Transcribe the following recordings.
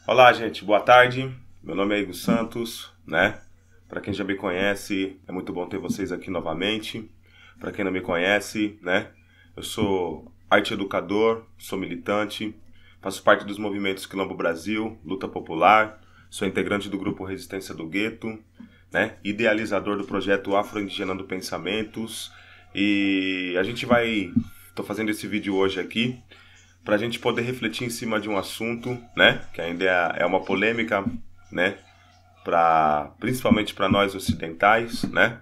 Olá, gente, boa tarde. Meu nome é Igor Santos, né? Para quem já me conhece, é muito bom ter vocês aqui novamente. Para quem não me conhece, né? Eu sou arte educador, sou militante, faço parte dos movimentos Quilombo Brasil, Luta Popular, sou integrante do grupo Resistência do Gueto, né? Idealizador do projeto Afro-Indigenando Pensamentos. E tô fazendo esse vídeo hoje aqui para a gente poder refletir em cima de um assunto, né, que ainda é uma polêmica, né, principalmente para nós ocidentais, né,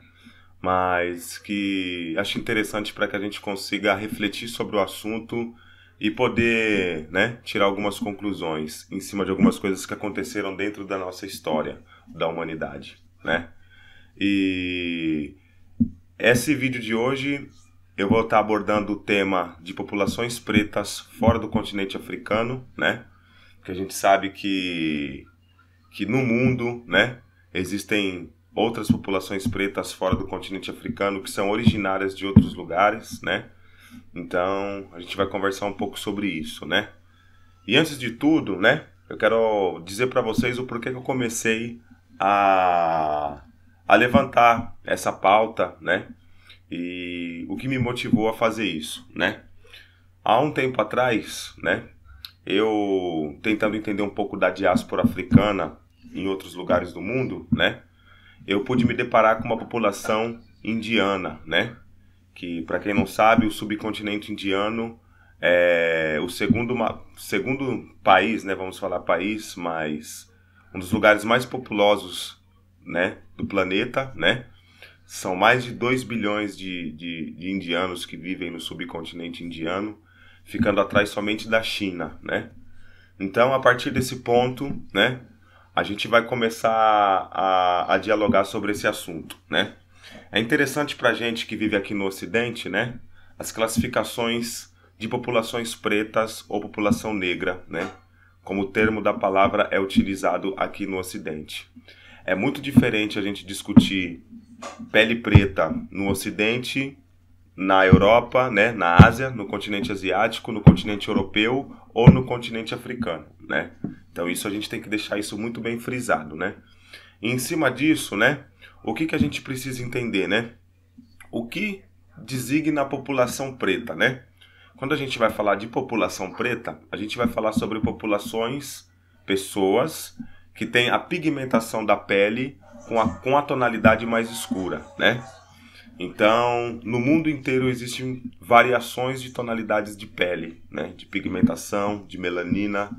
mas que acho interessante para que a gente consiga refletir sobre o assunto e poder, né, tirar algumas conclusões em cima de algumas coisas que aconteceram dentro da nossa história da humanidade, né. E esse vídeo de hoje eu vou estar abordando o tema de populações pretas fora do continente africano, né? Porque a gente sabe que no mundo, né, existem outras populações pretas fora do continente africano que são originárias de outros lugares, né? Então, a gente vai conversar um pouco sobre isso, né? E antes de tudo, né, eu quero dizer para vocês o porquê que eu comecei a levantar essa pauta, né? E o que me motivou a fazer isso, né? Há um tempo atrás, né, eu tentando entender um pouco da diáspora africana em outros lugares do mundo, né, eu pude me deparar com uma população indiana, né, que, para quem não sabe, o subcontinente indiano é o segundo país, né, vamos falar país, mas um dos lugares mais populosos, né, do planeta, né. São mais de 2 bilhões de indianos que vivem no subcontinente indiano, ficando atrás somente da China, né? Então, a partir desse ponto, né, a gente vai começar a dialogar sobre esse assunto, né? É interessante para a gente que vive aqui no Ocidente, né, as classificações de populações pretas ou população negra, né, como o termo da palavra é utilizado aqui no Ocidente. É muito diferente a gente discutir pele preta no Ocidente, na Europa, né, na Ásia, no continente asiático, no continente europeu ou no continente africano, né? Então isso a gente tem que deixar isso muito bem frisado, né? E em cima disso, né, o que a gente precisa entender, né? O que designa a população preta, né? Quando a gente vai falar de população preta, a gente vai falar sobre pessoas que têm a pigmentação da pele com a tonalidade mais escura, né? Então, no mundo inteiro existem variações de tonalidades de pele, né? De pigmentação, de melanina.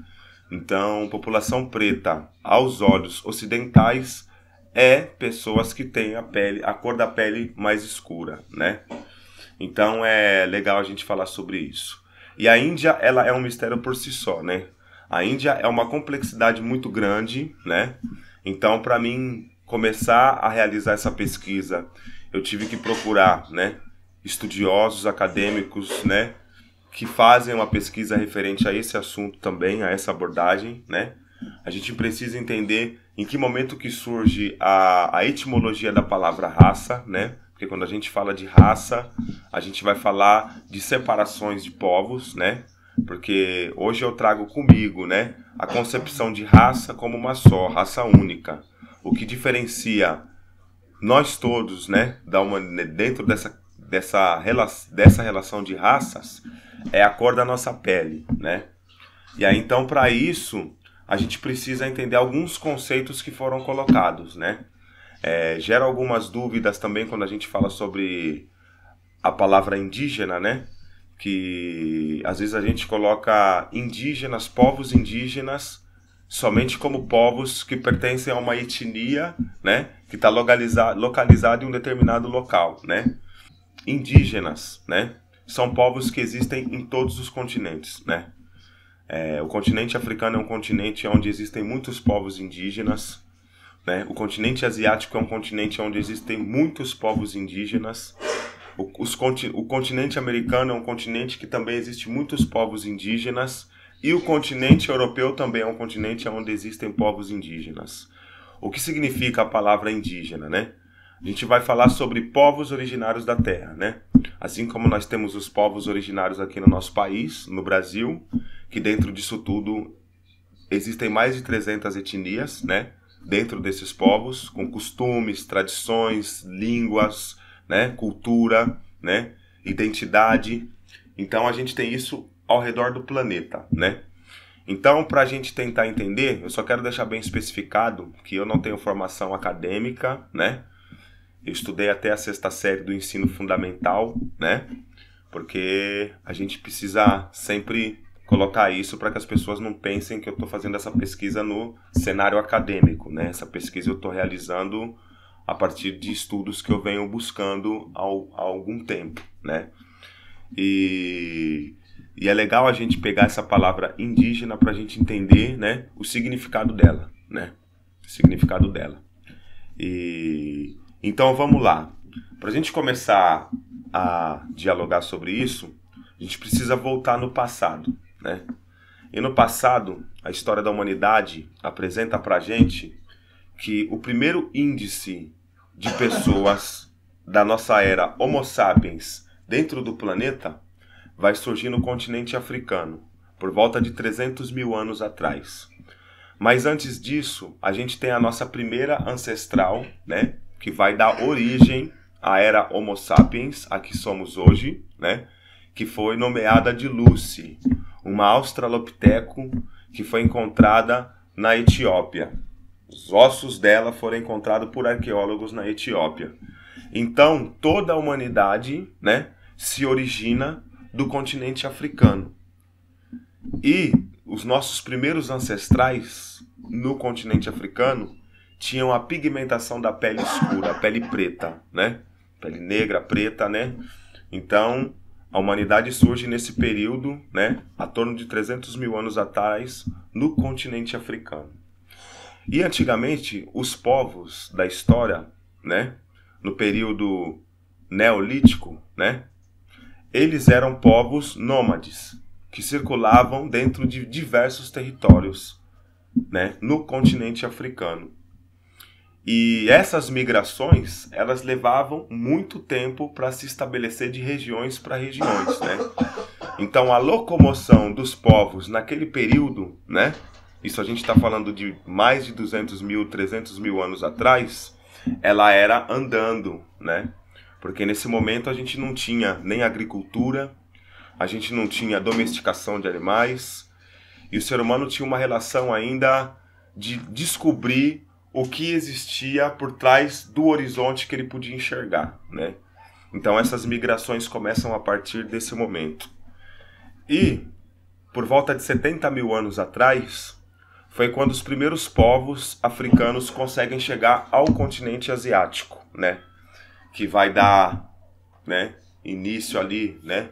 Então, população preta, aos olhos ocidentais, é pessoas que têm a cor da pele mais escura, né? Então, é legal a gente falar sobre isso. E a Índia, ela é um mistério por si só, né? A Índia é uma complexidade muito grande, né? Então, para mim começar a realizar essa pesquisa, eu tive que procurar, né, estudiosos, acadêmicos, né, que fazem uma pesquisa referente a esse assunto também, a essa abordagem, né. A gente precisa entender em que momento que surge a etimologia da palavra raça, né, porque quando a gente fala de raça, a gente vai falar de separações de povos, né, porque hoje eu trago comigo, né, a concepção de raça como uma só, raça única. O que diferencia nós todos, né, dentro dessa relação de raças é a cor da nossa pele, né? E aí, então, para isso, a gente precisa entender alguns conceitos que foram colocados, né? Gera algumas dúvidas também quando a gente fala sobre a palavra indígena, né? Que às vezes a gente coloca indígenas, povos indígenas, somente como povos que pertencem a uma etnia, né, que está localizado em um determinado local, né. Indígenas, né, são povos que existem em todos os continentes, né. O continente africano é um continente onde existem muitos povos indígenas, né. O continente asiático é um continente onde existem muitos povos indígenas. O continente americano é um continente que também existe muitos povos indígenas. E o continente europeu também é um continente onde existem povos indígenas. O que significa a palavra indígena, né? A gente vai falar sobre povos originários da terra, né? Assim como nós temos os povos originários aqui no nosso país, no Brasil, que dentro disso tudo existem mais de 300 etnias, né, dentro desses povos, com costumes, tradições, línguas, né, cultura, né, identidade. Então a gente tem isso ao redor do planeta, né? Então, para a gente tentar entender, eu só quero deixar bem especificado que eu não tenho formação acadêmica, né? Eu estudei até a 6ª série do ensino fundamental, né? Porque a gente precisa sempre colocar isso para que as pessoas não pensem que eu estou fazendo essa pesquisa no cenário acadêmico, né? Essa pesquisa eu estou realizando a partir de estudos que eu venho buscando há algum tempo, né? E é legal a gente pegar essa palavra indígena para a gente entender, né, o significado dela, né? O significado dela. E então vamos lá. Para a gente começar a dialogar sobre isso, a gente precisa voltar no passado, né? E no passado, a história da humanidade apresenta para a gente que o primeiro índice de pessoas da nossa era Homo sapiens dentro do planeta vai surgir no continente africano, por volta de 300 mil anos atrás. Mas antes disso, a gente tem a nossa primeira ancestral, né, que vai dar origem à era Homo sapiens, a que somos hoje, né, que foi nomeada de Lucy, uma australopiteco que foi encontrada na Etiópia. Os ossos dela foram encontrados por arqueólogos na Etiópia. Então, toda a humanidade, né, se origina do continente africano. E os nossos primeiros ancestrais no continente africano tinham a pigmentação da pele escura, a pele preta, né? Pele negra, preta, né? Então, a humanidade surge nesse período, né, a torno de 300 mil anos atrás, no continente africano. E antigamente, os povos da história, né, no período neolítico, né, eles eram povos nômades, que circulavam dentro de diversos territórios, né, no continente africano. E essas migrações, elas levavam muito tempo para se estabelecer de regiões para regiões, né? Então, a locomoção dos povos naquele período, né, isso a gente está falando de mais de 200 mil, 300 mil anos atrás, ela era andando, né? Porque nesse momento a gente não tinha nem agricultura, a gente não tinha domesticação de animais, e o ser humano tinha uma relação ainda de descobrir o que existia por trás do horizonte que ele podia enxergar, né? Então essas migrações começam a partir desse momento. E, por volta de 70 mil anos atrás, foi quando os primeiros povos africanos conseguem chegar ao continente asiático, né? Que vai dar, né, início ali, né,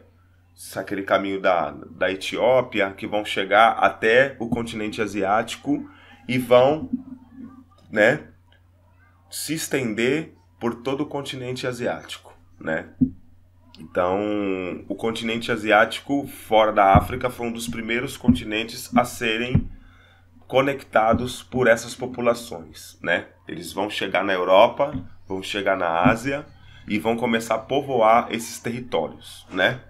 aquele caminho da Etiópia, que vão chegar até o continente asiático e vão, né, se estender por todo o continente asiático, né? Então, o continente asiático, fora da África, foi um dos primeiros continentes a serem conectados por essas populações, né? Eles vão chegar na Europa, vão chegar na Ásia e vão começar a povoar esses territórios, né?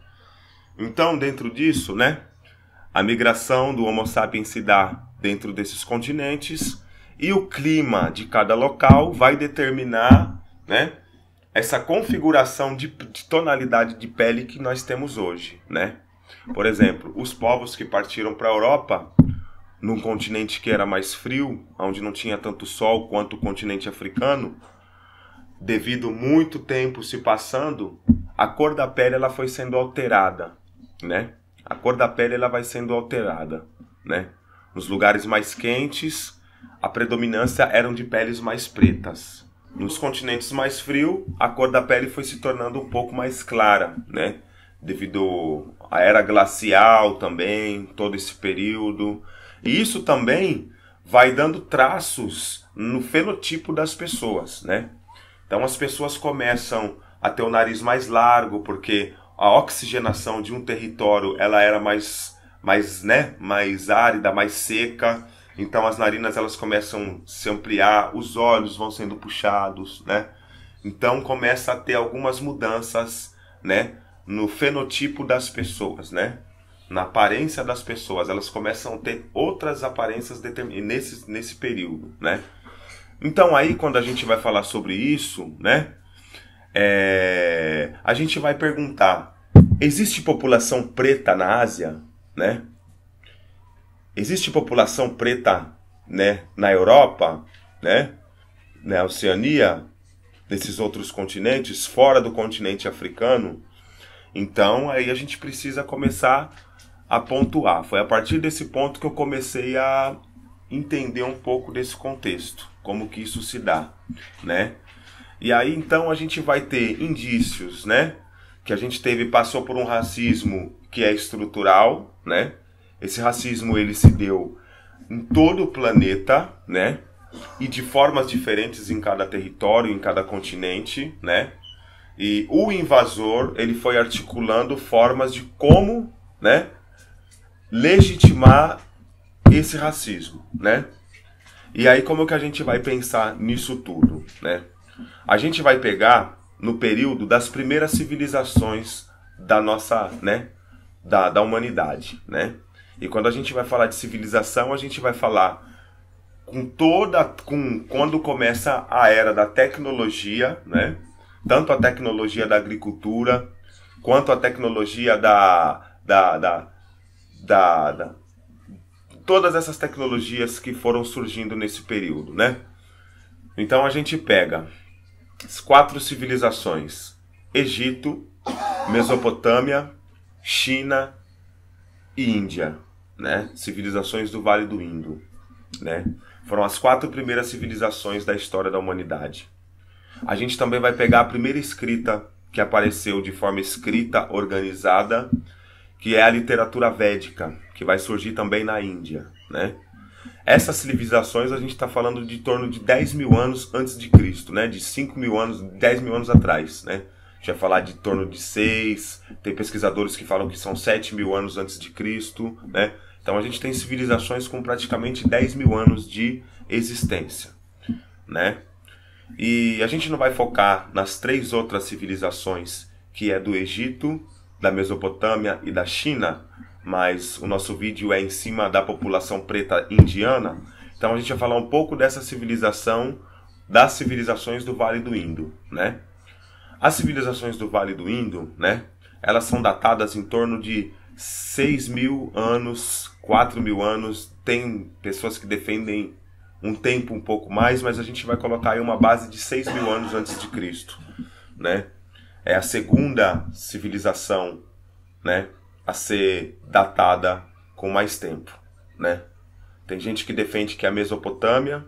Então, dentro disso, né, a migração do Homo sapiens se dá dentro desses continentes e o clima de cada local vai determinar, né, essa configuração de tonalidade de pele que nós temos hoje, né? Por exemplo, os povos que partiram para a Europa, num continente que era mais frio, onde não tinha tanto sol quanto o continente africano, devido muito tempo se passando, a cor da pele ela foi sendo alterada, né? A cor da pele ela vai sendo alterada, né? Nos lugares mais quentes, a predominância eram de peles mais pretas. Nos continentes mais frios, a cor da pele foi se tornando um pouco mais clara, né? Devido à era glacial também, todo esse período. E isso também vai dando traços no fenotipo das pessoas, né? Então as pessoas começam a ter o nariz mais largo, porque a oxigenação de um território ela era mais árida, mais seca. Então as narinas elas começam a se ampliar, os olhos vão sendo puxados, né? Então começa a ter algumas mudanças, né, no fenotipo das pessoas, né? na aparência das pessoas. Elas começam a ter outras aparências nesse período, né? Então aí, quando a gente vai falar sobre isso, né, a gente vai perguntar: existe população preta na Ásia, né? Existe população preta, né, na Europa, né, na Oceania, nesses outros continentes, fora do continente africano? Então aí a gente precisa começar a pontuar. Foi a partir desse ponto que eu comecei a entender um pouco desse contexto, como que isso se dá, né? E aí então a gente vai ter indícios, né, que a gente passou por um racismo que é estrutural, né? Esse racismo ele se deu em todo o planeta, né? E de formas diferentes em cada território, em cada continente, né? E o invasor, ele foi articulando formas de como, né, legitimar esse racismo, né? E aí como que a gente vai pensar nisso tudo, né? A gente vai pegar no período das primeiras civilizações da nossa, né, da humanidade, né? E quando a gente vai falar de civilização, a gente vai falar quando começa a era da tecnologia, né? Tanto a tecnologia da agricultura, quanto a tecnologia todas essas tecnologias que foram surgindo nesse período, né? Então a gente pega as 4 civilizações: Egito, Mesopotâmia, China e Índia, né? Civilizações do Vale do Indo, né? Foram as 4 primeiras civilizações da história da humanidade. A gente também vai pegar a primeira escrita que apareceu de forma escrita, organizada, que é a literatura védica, que vai surgir também na Índia, né? Essas civilizações a gente está falando de torno de 10 mil anos antes de Cristo, né? De 5 mil anos, 10 mil anos atrás, né? A gente vai falar de torno de 6, tem pesquisadores que falam que são 7 mil anos antes de Cristo, né? Então a gente tem civilizações com praticamente 10 mil anos de existência, né? E a gente não vai focar nas 3 outras civilizações, que é do Egito, da Mesopotâmia e da China, mas o nosso vídeo é em cima da população preta indiana. Então a gente vai falar um pouco dessa civilização, das civilizações do Vale do Indo, né? As civilizações do Vale do Indo, né, elas são datadas em torno de 6 mil anos, 4 mil anos. Tem pessoas que defendem um tempo um pouco mais, mas a gente vai colocar aí uma base de 6 mil anos antes de Cristo, né? É a segunda civilização, né, a ser datada com mais tempo, né? Tem gente que defende que é a Mesopotâmia,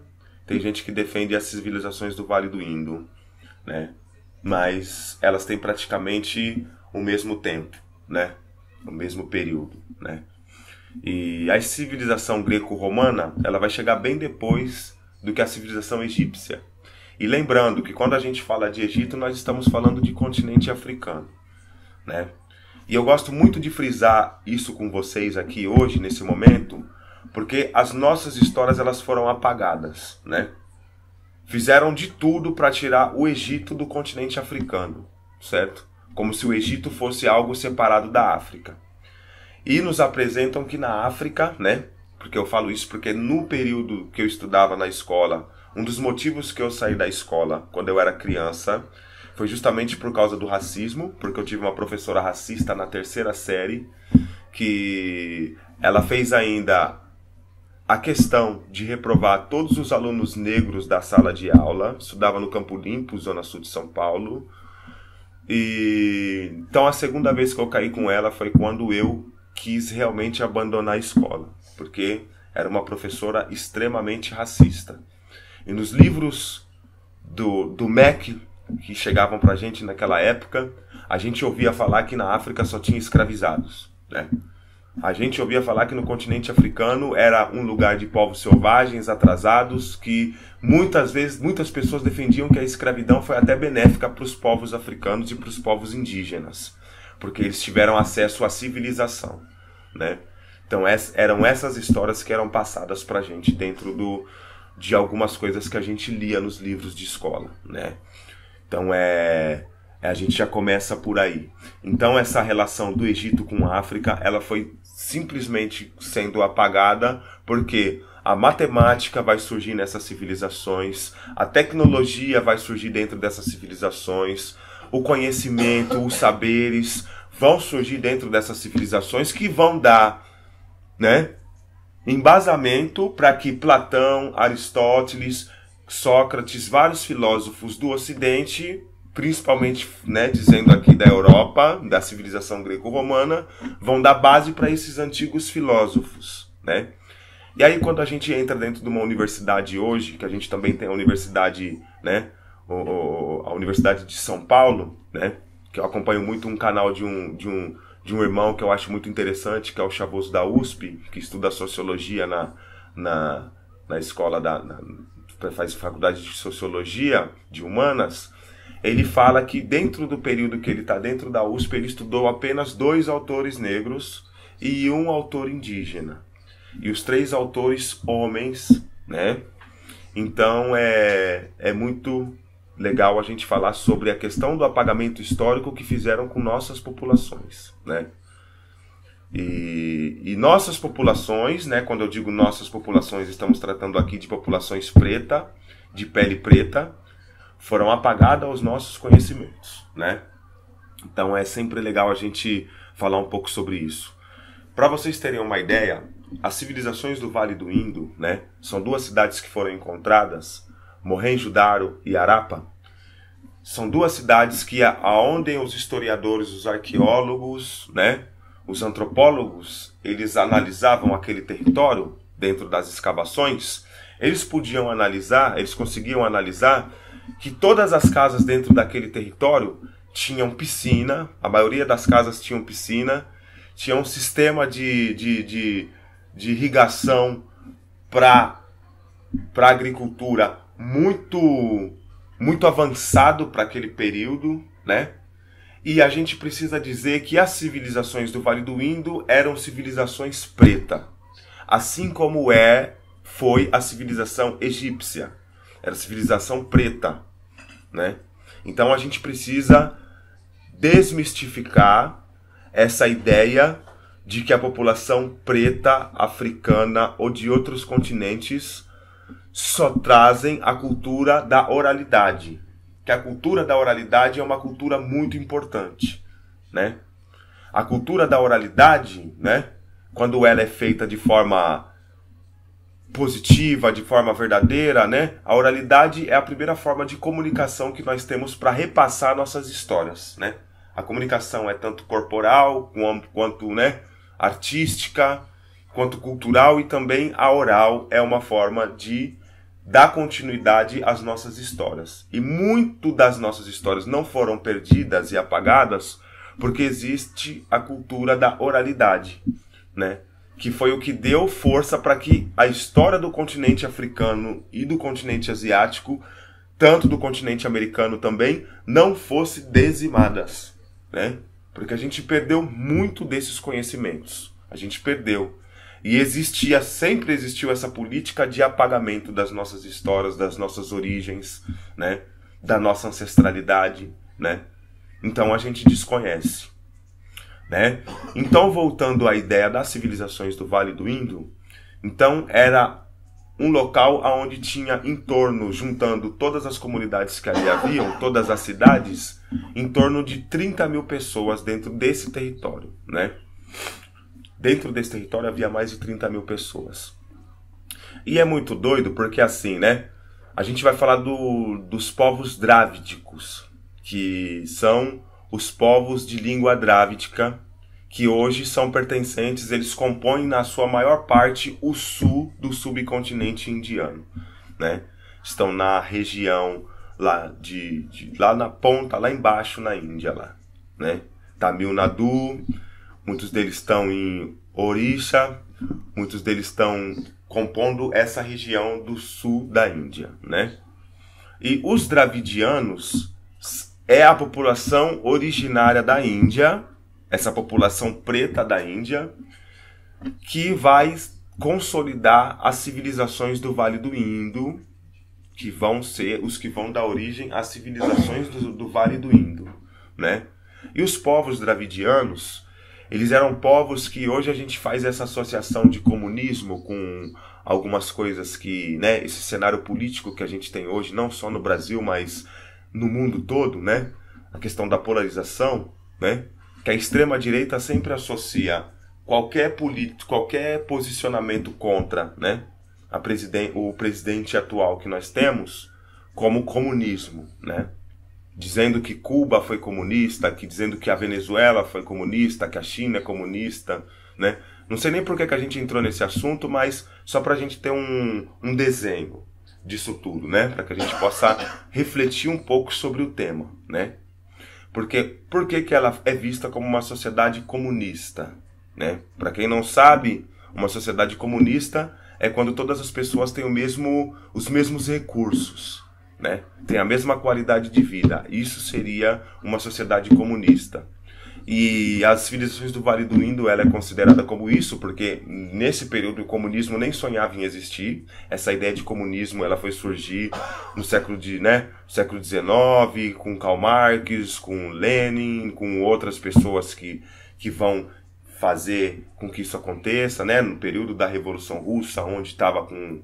tem gente que defende as civilizações do Vale do Indo, né? Mas elas têm praticamente o mesmo tempo, né? O mesmo período, né? E a civilização greco-romana, ela vai chegar bem depois do que a civilização egípcia. E lembrando que quando a gente fala de Egito, nós estamos falando de continente africano, né? E eu gosto muito de frisar isso com vocês aqui hoje, nesse momento, porque as nossas histórias elas foram apagadas, né? Fizeram de tudo para tirar o Egito do continente africano, certo? Como se o Egito fosse algo separado da África. E nos apresentam que na África, né? Porque eu falo isso porque no período que eu estudava na escola, um dos motivos que eu saí da escola quando eu era criança foi justamente por causa do racismo, porque eu tive uma professora racista na 3ª série, que ela fez ainda a questão de reprovar todos os alunos negros da sala de aula. Estudava no Campo Limpo, Zona Sul de São Paulo. E então a segunda vez que eu caí com ela foi quando eu quis realmente abandonar a escola, porque era uma professora extremamente racista. E nos livros do MEC que chegavam pra gente naquela época, a gente ouvia falar que na África só tinha escravizados, né? A gente ouvia falar que no continente africano era um lugar de povos selvagens, atrasados, que muitas vezes, muitas pessoas defendiam que a escravidão foi até benéfica para os povos africanos e para os povos indígenas, porque eles tiveram acesso à civilização, né? Então eram essas histórias que eram passadas pra gente dentro de algumas coisas que a gente lia nos livros de escola, né? Então A gente já começa por aí. Então essa relação do Egito com a África, ela foi simplesmente sendo apagada porque a matemática vai surgir nessas civilizações, a tecnologia vai surgir dentro dessas civilizações, o conhecimento, os saberes vão surgir dentro dessas civilizações que vão dar, né, embasamento para que Platão, Aristóteles, Sócrates, vários filósofos do Ocidente, principalmente, né, dizendo aqui da Europa, da civilização greco-romana, vão dar base para esses antigos filósofos, né? E aí quando a gente entra dentro de uma universidade hoje, que a gente também tem a universidade, né, a Universidade de São Paulo, né, que eu acompanho muito um canal de um irmão que eu acho muito interessante, que é o Chavoso da USP, que estuda sociologia na escola faz faculdade de sociologia, de humanas. Ele fala que dentro do período que ele está dentro da USP, ele estudou apenas 2 autores negros e 1 autor indígena. E os 3 autores homens, né? Então é muito legal a gente falar sobre a questão do apagamento histórico que fizeram com nossas populações, né? E nossas populações, né? Quando eu digo nossas populações, estamos tratando aqui de populações preta, de pele preta, foram apagadas aos nossos conhecimentos, né? Então é sempre legal a gente falar um pouco sobre isso. Para vocês terem uma ideia, as civilizações do Vale do Indo, né, são 2 cidades que foram encontradas, Mohenjo-Daro e Harappa. São 2 cidades que aonde os historiadores, os arqueólogos, né, os antropólogos, eles analisavam aquele território dentro das escavações, eles conseguiam analisar que todas as casas dentro daquele território tinham piscina, a maioria das casas tinham piscina, tinha um sistema de irrigação para agricultura muito avançado para aquele período, né? E a gente precisa dizer que as civilizações do Vale do Indo eram civilizações preta, assim como foi a civilização egípcia. Era civilização preta, né? Então a gente precisa desmistificar essa ideia de que a população preta, africana ou de outros continentes só trazem a cultura da oralidade. Que a cultura da oralidade é uma cultura muito importante, né? A cultura da oralidade, né, quando ela é feita de forma positiva, de forma verdadeira, né? A oralidade é a primeira forma de comunicação que nós temos para repassar nossas histórias, né? A comunicação é tanto corporal quanto, né, artística, quanto cultural, e também a oral é uma forma de dar continuidade às nossas histórias. E muito das nossas histórias não foram perdidas e apagadas porque existe a cultura da oralidade, né? Que foi o que deu força para que a história do continente africano e do continente asiático, tanto do continente americano também, não fosse dizimadas, né? Porque a gente perdeu muito desses conhecimentos. A gente perdeu. E sempre existiu essa política de apagamento das nossas histórias, das nossas origens, né? Da nossa ancestralidade, né? Então a gente desconhece, né? Então, voltando à ideia das civilizações do Vale do Indo, então era um local onde tinha em torno, juntando todas as comunidades que ali haviam, todas as cidades, em torno de 30 mil pessoas dentro desse território, né? Dentro desse território havia mais de 30 mil pessoas. E é muito doido porque assim, né? A gente vai falar dos povos drávidicos, que são os povos de língua drávidica, que hoje são pertencentes, eles compõem na sua maior parte o sul do subcontinente indiano, né? Estão na região lá lá na ponta, lá embaixo na Índia, lá, né? Tamil Nadu, muitos deles estão em Orissa, muitos deles estão compondo essa região do sul da Índia, né? E os dravidianos é a população originária da Índia, essa população preta da Índia, que vai consolidar as civilizações do Vale do Indo, que vão ser os que vão dar origem às civilizações do Vale do Indo. né? E os povos dravidianos, eles eram povos que hoje a gente faz essa associação de comunismo com algumas coisas que, né, esse cenário político que a gente tem hoje, não só no Brasil, mas no mundo todo, né? A questão da polarização, né? Que a extrema-direita sempre associa qualquer posicionamento contra, né, o presidente atual que nós temos como comunismo, né? Dizendo que Cuba foi comunista, dizendo que a Venezuela foi comunista, que a China é comunista, né? Não sei nem por que a gente entrou nesse assunto, mas só para a gente ter um desenho disso tudo, né? Para que a gente possa refletir um pouco sobre o tema, né? Porque por que ela é vista como uma sociedade comunista, né? Para quem não sabe, uma sociedade comunista é quando todas as pessoas têm os mesmos recursos, né? Tem a mesma qualidade de vida. Isso seria uma sociedade comunista. E as civilizações do Vale do Indo, ela é considerada como isso, porque nesse período o comunismo nem sonhava em existir. Essa ideia de comunismo, ela foi surgir no século XIX, com Karl Marx, com Lenin, com outras pessoas que vão fazer com que isso aconteça, né? No período da Revolução Russa, onde estava com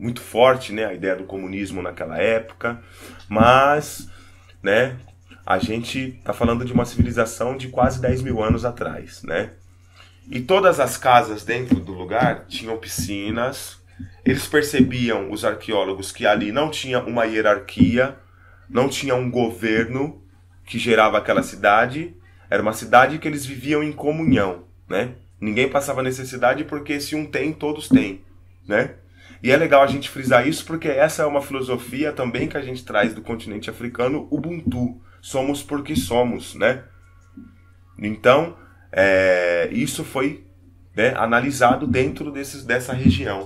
muito forte, né, a ideia do comunismo naquela época. Mas, né, a gente está falando de uma civilização de quase 10 mil anos atrás, né? E todas as casas dentro do lugar tinham piscinas. Eles percebiam, os arqueólogos, que ali não tinha uma hierarquia, não tinha um governo que gerava aquela cidade. Era uma cidade que eles viviam em comunhão, né? Ninguém passava necessidade porque se um tem, todos têm, né? E é legal a gente frisar isso porque essa é uma filosofia também que a gente traz do continente africano, Ubuntu. Somos porque somos, né? Então, isso foi, né, analisado dentro dessa região,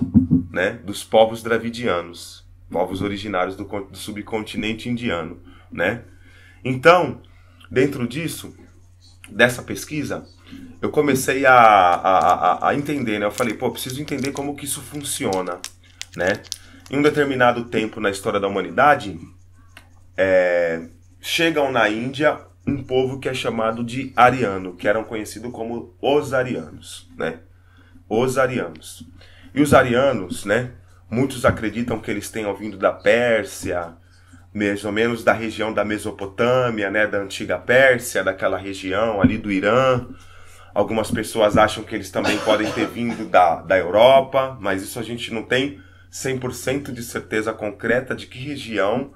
né, dos povos dravidianos, povos originários do subcontinente indiano, né? Então, dentro dessa pesquisa, eu comecei a entender, né? Eu falei, preciso entender como que isso funciona, né? Em um determinado tempo na história da humanidade, chegam na Índia um povo que é chamado de ariano, que eram conhecidos como os arianos, né? Os arianos. E os arianos, né? Muitos acreditam que eles tenham vindo da Pérsia, mais ou menos da região da Mesopotâmia, né? Da antiga Pérsia, daquela região ali do Irã. Algumas pessoas acham que eles também podem ter vindo da Europa, mas isso a gente não tem 100% de certeza concreta de que região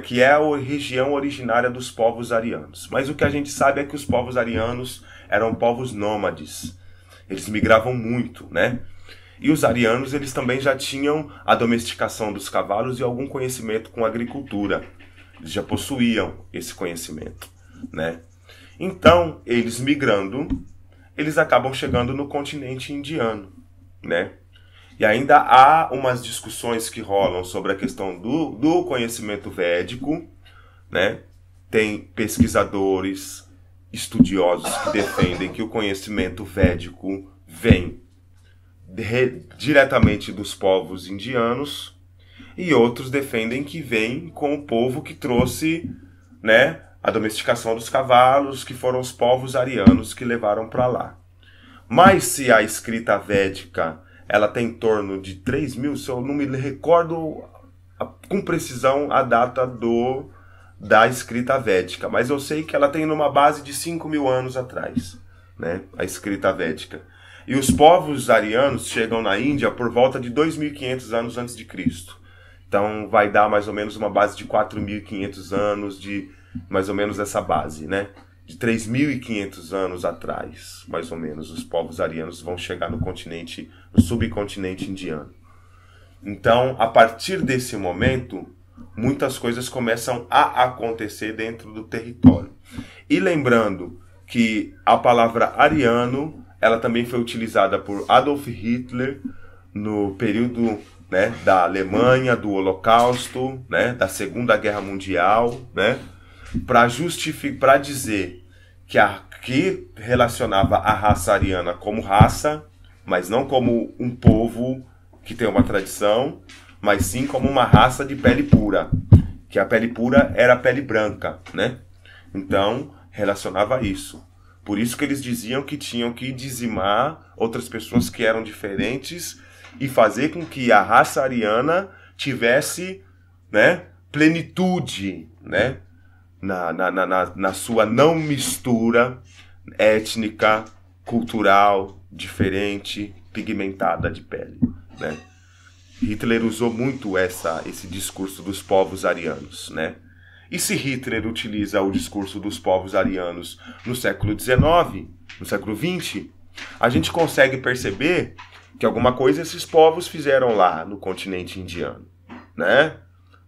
que é a região originária dos povos arianos. Mas o que a gente sabe é que os povos arianos eram povos nômades. Eles migravam muito, né? E os arianos, eles também já tinham a domesticação dos cavalos e algum conhecimento com agricultura. Eles já possuíam esse conhecimento, né? Então, eles migrando, eles acabam chegando no continente indiano, né? E ainda há umas discussões que rolam sobre a questão do conhecimento védico, né? Tem pesquisadores, estudiosos que defendem que o conhecimento védico vem diretamente dos povos indianos e outros defendem que vem com o povo que trouxe, né, a domesticação dos cavalos, que foram os povos arianos que levaram para lá. Mas se a escrita védica ela tem em torno de 3.000, se eu não me recordo com precisão a data da escrita védica, mas eu sei que ela tem numa base de 5.000 anos atrás, né, a escrita védica. E os povos arianos chegam na Índia por volta de 2.500 anos antes de Cristo. Então vai dar mais ou menos uma base de 4.500 anos, de mais ou menos essa base, né? De 3.500 anos atrás, mais ou menos, os povos arianos vão chegar no subcontinente indiano. Então, a partir desse momento, muitas coisas começam a acontecer dentro do território. E lembrando que a palavra ariano, ela também foi utilizada por Adolf Hitler no período, né, da Alemanha, do Holocausto, né, da Segunda Guerra Mundial, né, para dizer que relacionava a raça ariana como raça, mas não como um povo que tem uma tradição, mas sim como uma raça de pele pura. que a pele pura era a pele branca, né? Então, relacionava isso. Por isso que eles diziam que tinham que dizimar outras pessoas que eram diferentes e fazer com que a raça ariana tivesse, né, plenitude, né, na sua não mistura étnica, cultural, diferente, pigmentada de pele, né? Hitler usou muito esse discurso dos povos arianos, né? E se Hitler utiliza o discurso dos povos arianos no século XIX, no século XX, a gente consegue perceber que alguma coisa esses povos fizeram lá no continente indiano, né?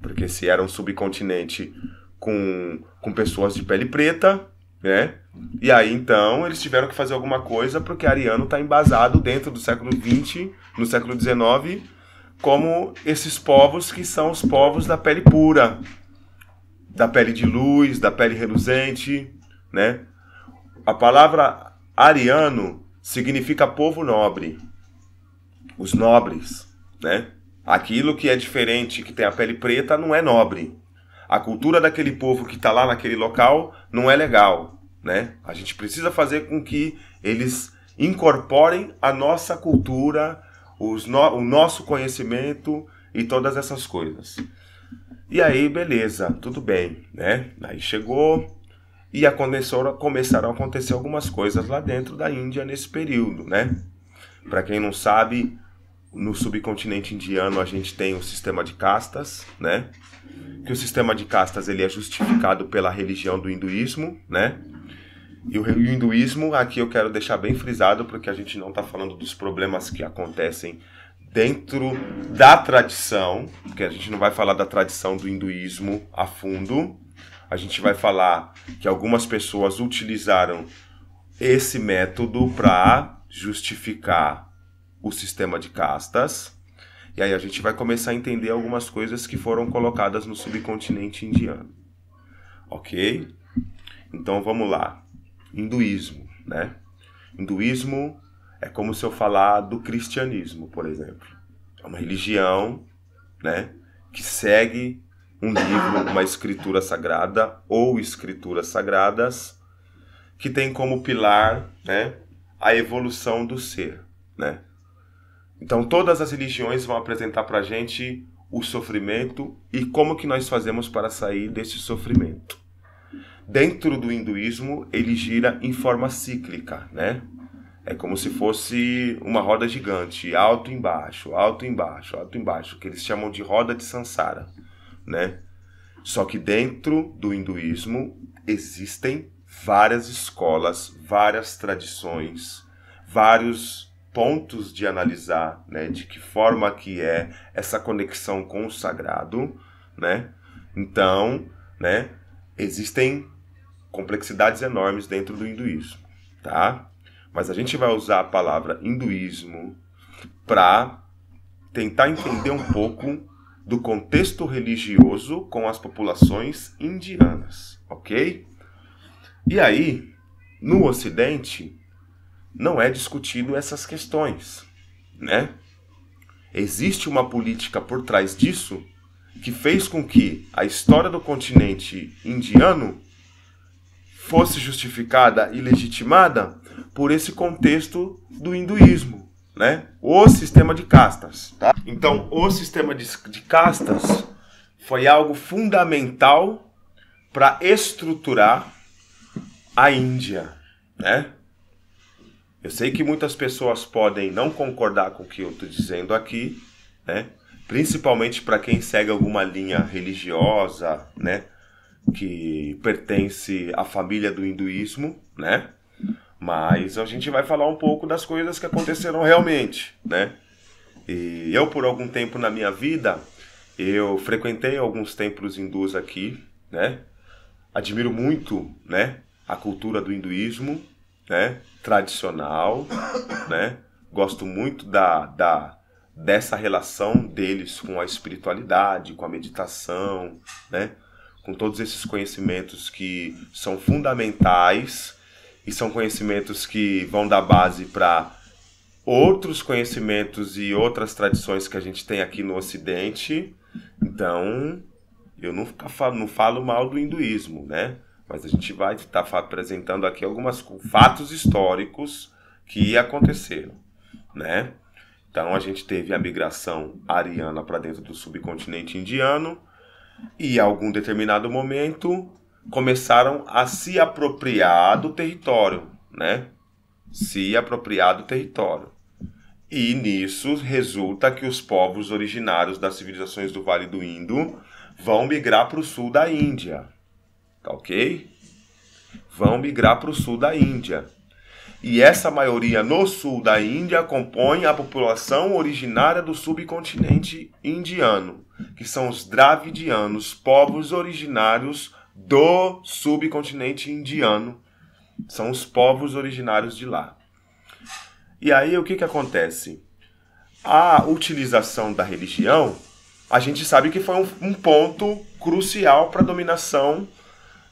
Porque se era um subcontinente com pessoas de pele preta, né? E aí então eles tiveram que fazer alguma coisa porque ariano está embasado dentro do século XX, no século XIX, como esses povos que são os povos da pele pura, da pele de luz, da pele reluzente, né? A palavra ariano significa povo nobre, os nobres, né? Aquilo que é diferente, que tem a pele preta, não é nobre. A cultura daquele povo que está lá naquele local não é legal, né? A gente precisa fazer com que eles incorporem a nossa cultura, o nosso conhecimento e todas essas coisas. E aí, beleza, tudo bem, né? Aí chegou e começaram a acontecer algumas coisas lá dentro da Índia nesse período, né? Para quem não sabe, no subcontinente indiano a gente tem o sistema de castas, né? Que o sistema de castas ele é justificado pela religião do hinduísmo, né? E o hinduísmo, aqui eu quero deixar bem frisado, porque a gente não está falando dos problemas que acontecem dentro da tradição, porque a gente não vai falar da tradição do hinduísmo a fundo. A gente vai falar que algumas pessoas utilizaram esse método para justificar o sistema de castas. E aí a gente vai começar a entender algumas coisas que foram colocadas no subcontinente indiano. Ok? Então vamos lá. Hinduísmo, né? Hinduísmo é como se eu falar do cristianismo, por exemplo. É uma religião, né, que segue um livro, uma escritura sagrada ou escrituras sagradas que tem como pilar, né, a evolução do ser, né? Então todas as religiões vão apresentar para a gente o sofrimento e como que nós fazemos para sair desse sofrimento. Dentro do hinduísmo, ele gira em forma cíclica, né? É como se fosse uma roda gigante, alto e embaixo, alto e embaixo, alto e embaixo, que eles chamam de roda de Sansara, né? Só que dentro do hinduísmo existem várias escolas, várias tradições, vários pontos de analisar, né, de que forma que é essa conexão com o sagrado, né? Então, né, existem complexidades enormes dentro do hinduísmo, tá? Mas a gente vai usar a palavra hinduísmo para tentar entender um pouco do contexto religioso com as populações indianas, ok? E aí, no Ocidente, não é discutido essas questões, né? Existe uma política por trás disso que fez com que a história do continente indiano fosse justificada e legitimada por esse contexto do hinduísmo, né? O sistema de castas, tá? Então, o sistema de castas foi algo fundamental para estruturar a Índia, né? Eu sei que muitas pessoas podem não concordar com o que eu estou dizendo aqui, né? Principalmente para quem segue alguma linha religiosa, né, que pertence à família do hinduísmo, né? Mas a gente vai falar um pouco das coisas que aconteceram realmente, né? E eu, por algum tempo na minha vida, eu frequentei alguns templos hindus aqui, né? Admiro muito, né, a cultura do hinduísmo, né, tradicional, né? Gosto muito dessa relação deles com a espiritualidade, com a meditação, né? Com todos esses conhecimentos que são fundamentais e são conhecimentos que vão dar base para outros conhecimentos e outras tradições que a gente tem aqui no Ocidente. Então, Eu não falo mal do hinduísmo, né? Mas a gente vai estar apresentando aqui alguns fatos históricos que aconteceram, né? Então a gente teve a migração ariana para dentro do subcontinente indiano e em algum determinado momento começaram a se apropriar do território, né? Se apropriar do território. E nisso resulta que os povos originários das civilizações do Vale do Indo vão migrar para o sul da Índia. Tá ok? Vão migrar para o sul da Índia. E essa maioria no sul da Índia compõe a população originária do subcontinente indiano, que são os dravidianos, povos originários do subcontinente indiano. São os povos originários de lá. E aí o que acontece? A utilização da religião, a gente sabe que foi um ponto crucial para a dominação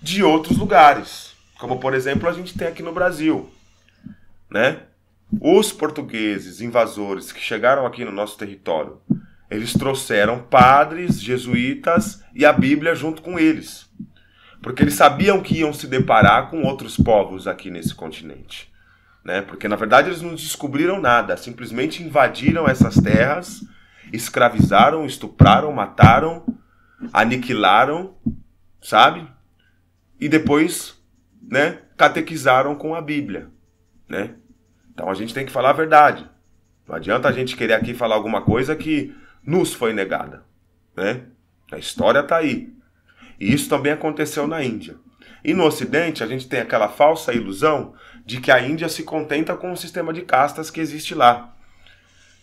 de outros lugares. Como, por exemplo, a gente tem aqui no Brasil, né? Os portugueses invasores que chegaram aqui no nosso território, eles trouxeram padres, jesuítas e a Bíblia junto com eles. Porque eles sabiam que iam se deparar com outros povos aqui nesse continente, né? Porque, na verdade, eles não descobriram nada. Simplesmente invadiram essas terras, escravizaram, estupraram, mataram, aniquilaram, sabe? E depois, né, catequizaram com a Bíblia, né? Então a gente tem que falar a verdade. Não adianta a gente querer aqui falar alguma coisa que nos foi negada, né? A história está aí. E isso também aconteceu na Índia. E no Ocidente a gente tem aquela falsa ilusão de que a Índia se contenta com o sistema de castas que existe lá.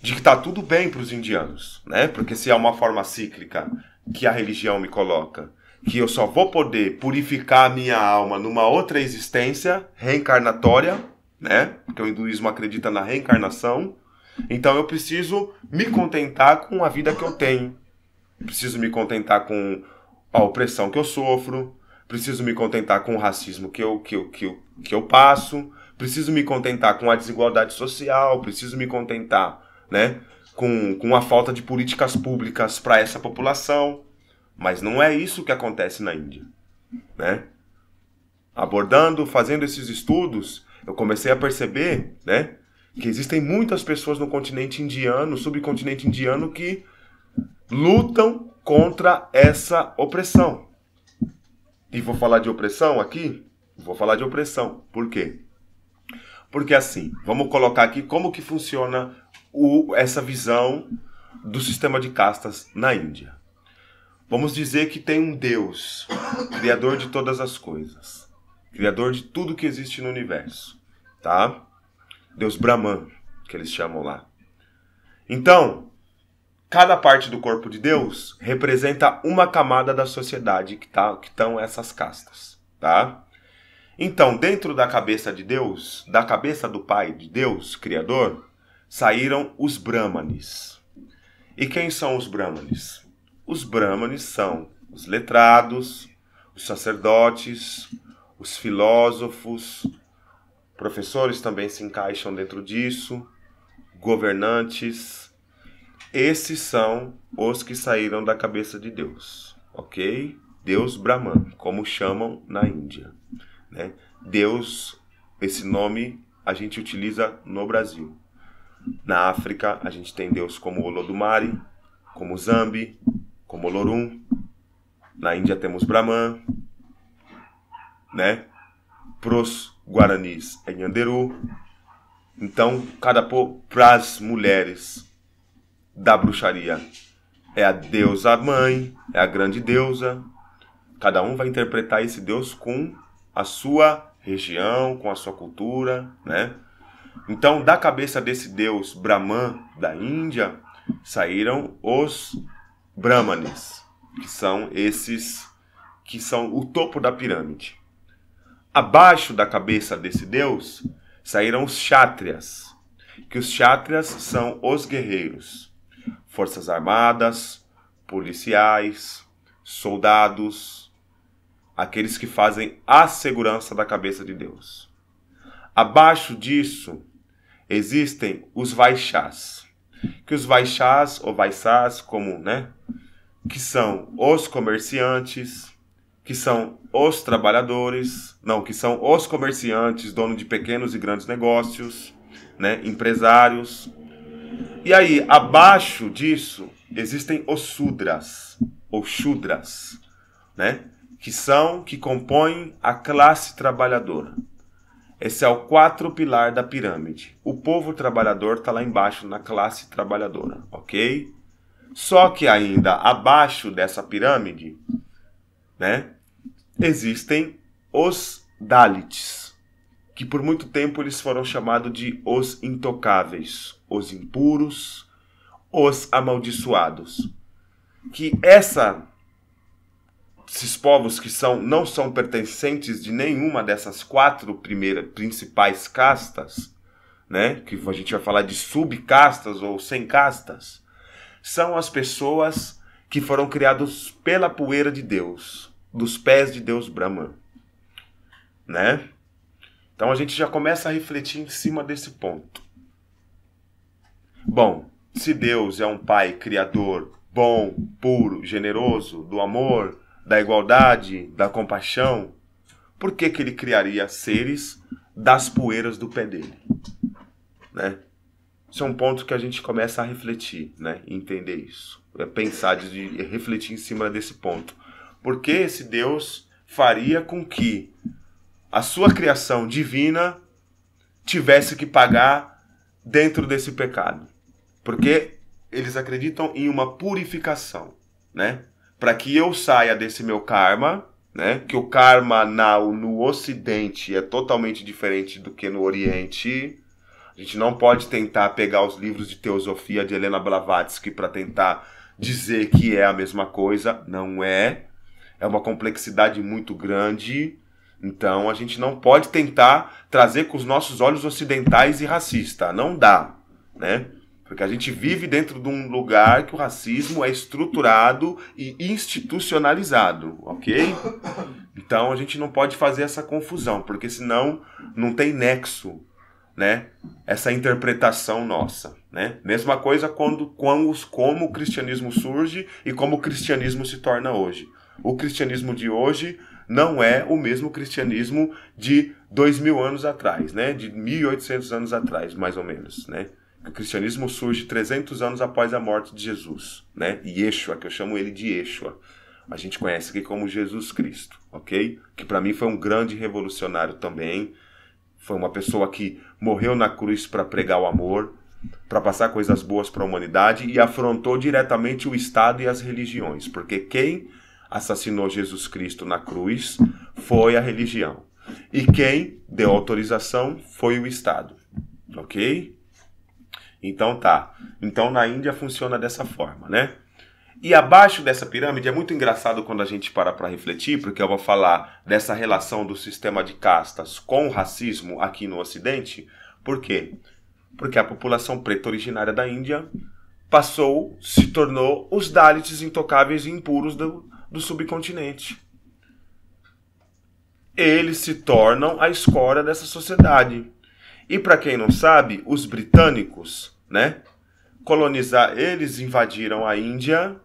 De que está tudo bem para os indianos, né? Porque se é uma forma cíclica que a religião me coloca, que eu só vou poder purificar a minha alma numa outra existência reencarnatória, né? Porque o hinduísmo acredita na reencarnação. Então eu preciso me contentar com a vida que eu tenho. Preciso me contentar com a opressão que eu sofro. Preciso me contentar com o racismo que eu passo. Preciso me contentar com a desigualdade social. Preciso me contentar, né, com a falta de políticas públicas para essa população. Mas não é isso que acontece na Índia, né? Fazendo esses estudos, eu comecei a perceber, né, que existem muitas pessoas no continente indiano, no subcontinente indiano, que lutam contra essa opressão. E vou falar de opressão aqui? Vou falar de opressão. Por quê? Porque assim, vamos colocar aqui como que funciona essa visão do sistema de castas na Índia. Vamos dizer que tem um Deus, criador de todas as coisas, criador de tudo que existe no universo, tá? Deus Brahman, que eles chamam lá. Então, cada parte do corpo de Deus representa uma camada da sociedade que estão essas castas, tá? Então, dentro da cabeça de Deus, da cabeça do Pai de Deus, Criador, saíram os Brahmanes. E quem são os Brahmanes? Os Brahmanes são os letrados, os sacerdotes, os filósofos, professores também se encaixam dentro disso, governantes. Esses são os que saíram da cabeça de Deus, ok? Deus Brahman, como chamam na Índia, né? Deus, esse nome a gente utiliza no Brasil. Na África a gente tem Deus como Olodumare, como Zambi, como Olorum. Na Índia temos Brahman, né? Pros Guaranis é Nhanderu. Então, para as mulheres da bruxaria é a deusa mãe, é a grande deusa. Cada um vai interpretar esse Deus com a sua região, com a sua cultura, né? Então, da cabeça desse Deus Brahman da Índia, saíram os Brahmanes, que são esses que são o topo da pirâmide. Abaixo da cabeça desse Deus, saíram os Kshatriyas, que os Kshatriyas são os guerreiros, forças armadas, policiais, soldados, aqueles que fazem a segurança da cabeça de Deus. Abaixo disso, existem os Vaishyas, que os Vaishyas, ou Vaishyas, como, né, que são os comerciantes, que são os trabalhadores, que são os comerciantes, dono de pequenos e grandes negócios, né, empresários. E aí, abaixo disso, existem os Sudras, ou Shudras, né, que compõem a classe trabalhadora. Esse é o 4º pilar da pirâmide. O povo trabalhador está lá embaixo na classe trabalhadora, ok? Só que ainda abaixo dessa pirâmide, né, existem os Dalits, que por muito tempo eles foram chamados de os intocáveis, os impuros, os amaldiçoados. Que esses povos que não são pertencentes de nenhuma dessas 4 principais castas, né, que a gente vai falar de subcastas ou sem castas, são as pessoas que foram criados pela poeira de Deus, dos pés de Deus Brahman, né? Então a gente já começa a refletir em cima desse ponto. Bom, se Deus é um pai criador, bom, puro, generoso, do amor, da igualdade, da compaixão, por que ele criaria seres das poeiras do pé dele, né? Isso é um ponto que a gente começa a refletir, né? Entender isso. É pensar, refletir em cima desse ponto. Por que esse Deus faria com que a sua criação divina tivesse que pagar dentro desse pecado? Porque eles acreditam em uma purificação, né? Para que eu saia desse meu karma, né? Que o karma no Ocidente é totalmente diferente do que no Oriente. A gente não pode tentar pegar os livros de teosofia de Helena Blavatsky para tentar dizer que é a mesma coisa. Não é. É uma complexidade muito grande. Então a gente não pode tentar trazer com os nossos olhos ocidentais e racista. Não dá, né? Porque a gente vive dentro de um lugar que o racismo é estruturado e institucionalizado, ok? Então a gente não pode fazer essa confusão, porque senão não tem nexo, né? Essa interpretação nossa, né? Mesma coisa como o cristianismo surge e como o cristianismo se torna hoje. O cristianismo de hoje não é o mesmo cristianismo de 2000 anos atrás, né? De 1800 anos atrás, mais ou menos, né? O cristianismo surge 300 anos após a morte de Jesus, né? Yeshua, que eu chamo ele de Yeshua. A gente conhece aqui como Jesus Cristo, ok? Que para mim foi um grande revolucionário também. Foi uma pessoa que morreu na cruz para pregar o amor, para passar coisas boas para a humanidade e afrontou diretamente o Estado e as religiões. Porque quem assassinou Jesus Cristo na cruz foi a religião. E quem deu autorização foi o Estado, ok? Então tá. Então na Índia funciona dessa forma, né? E abaixo dessa pirâmide é muito engraçado quando a gente para refletir, porque eu vou falar dessa relação do sistema de castas com o racismo aqui no Ocidente. Por quê? Porque a população preta originária da Índia se tornou os Dalits intocáveis e impuros do subcontinente. Eles se tornam a escória dessa sociedade. E para quem não sabe, os britânicos, né, eles invadiram a Índia,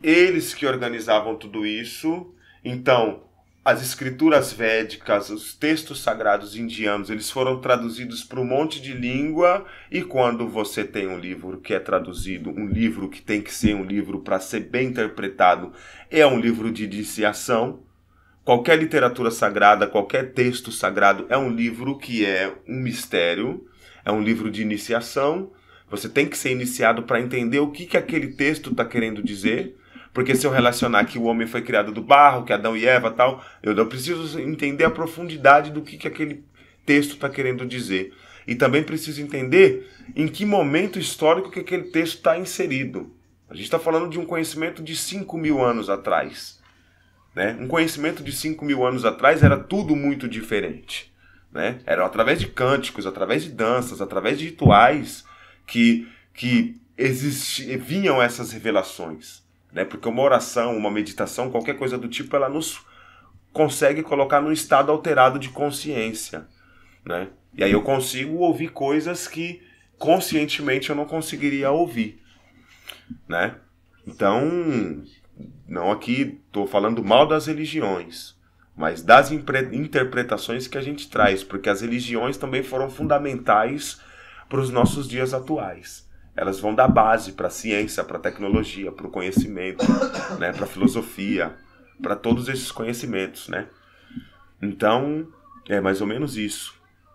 eles que organizavam tudo isso. Então, as escrituras védicas, os textos sagrados indianos, eles foram traduzidos para um monte de língua, e quando você tem um livro que é traduzido, um livro que tem que ser um livro para ser bem interpretado, é um livro de iniciação. Qualquer literatura sagrada, qualquer texto sagrado é um livro que é um mistério, é um livro de iniciação. Você tem que ser iniciado para entender o que aquele texto está querendo dizer. Porque se eu relacionar que o homem foi criado do barro, que Adão e Eva e tal, eu preciso entender a profundidade do que aquele texto está querendo dizer. E também preciso entender em que momento histórico que aquele texto está inserido. A gente está falando de um conhecimento de 5.000 anos atrás. Né? Um conhecimento de 5.000 anos atrás era tudo muito diferente. Né? Era através de cânticos, através de danças, através de rituais que vinham essas revelações. Né? Porque uma oração, uma meditação, qualquer coisa do tipo, ela nos consegue colocar num estado alterado de consciência. Né? E aí eu consigo ouvir coisas que conscientemente eu não conseguiria ouvir. Né? Então, não aqui estou falando mal das religiões, mas das interpretações que a gente traz, porque as religiões também foram fundamentais para os nossos dias atuais. Elas vão dar base para a ciência, para a tecnologia, para o conhecimento, né, para a filosofia, para todos esses conhecimentos, né? Então, é mais ou menos isso.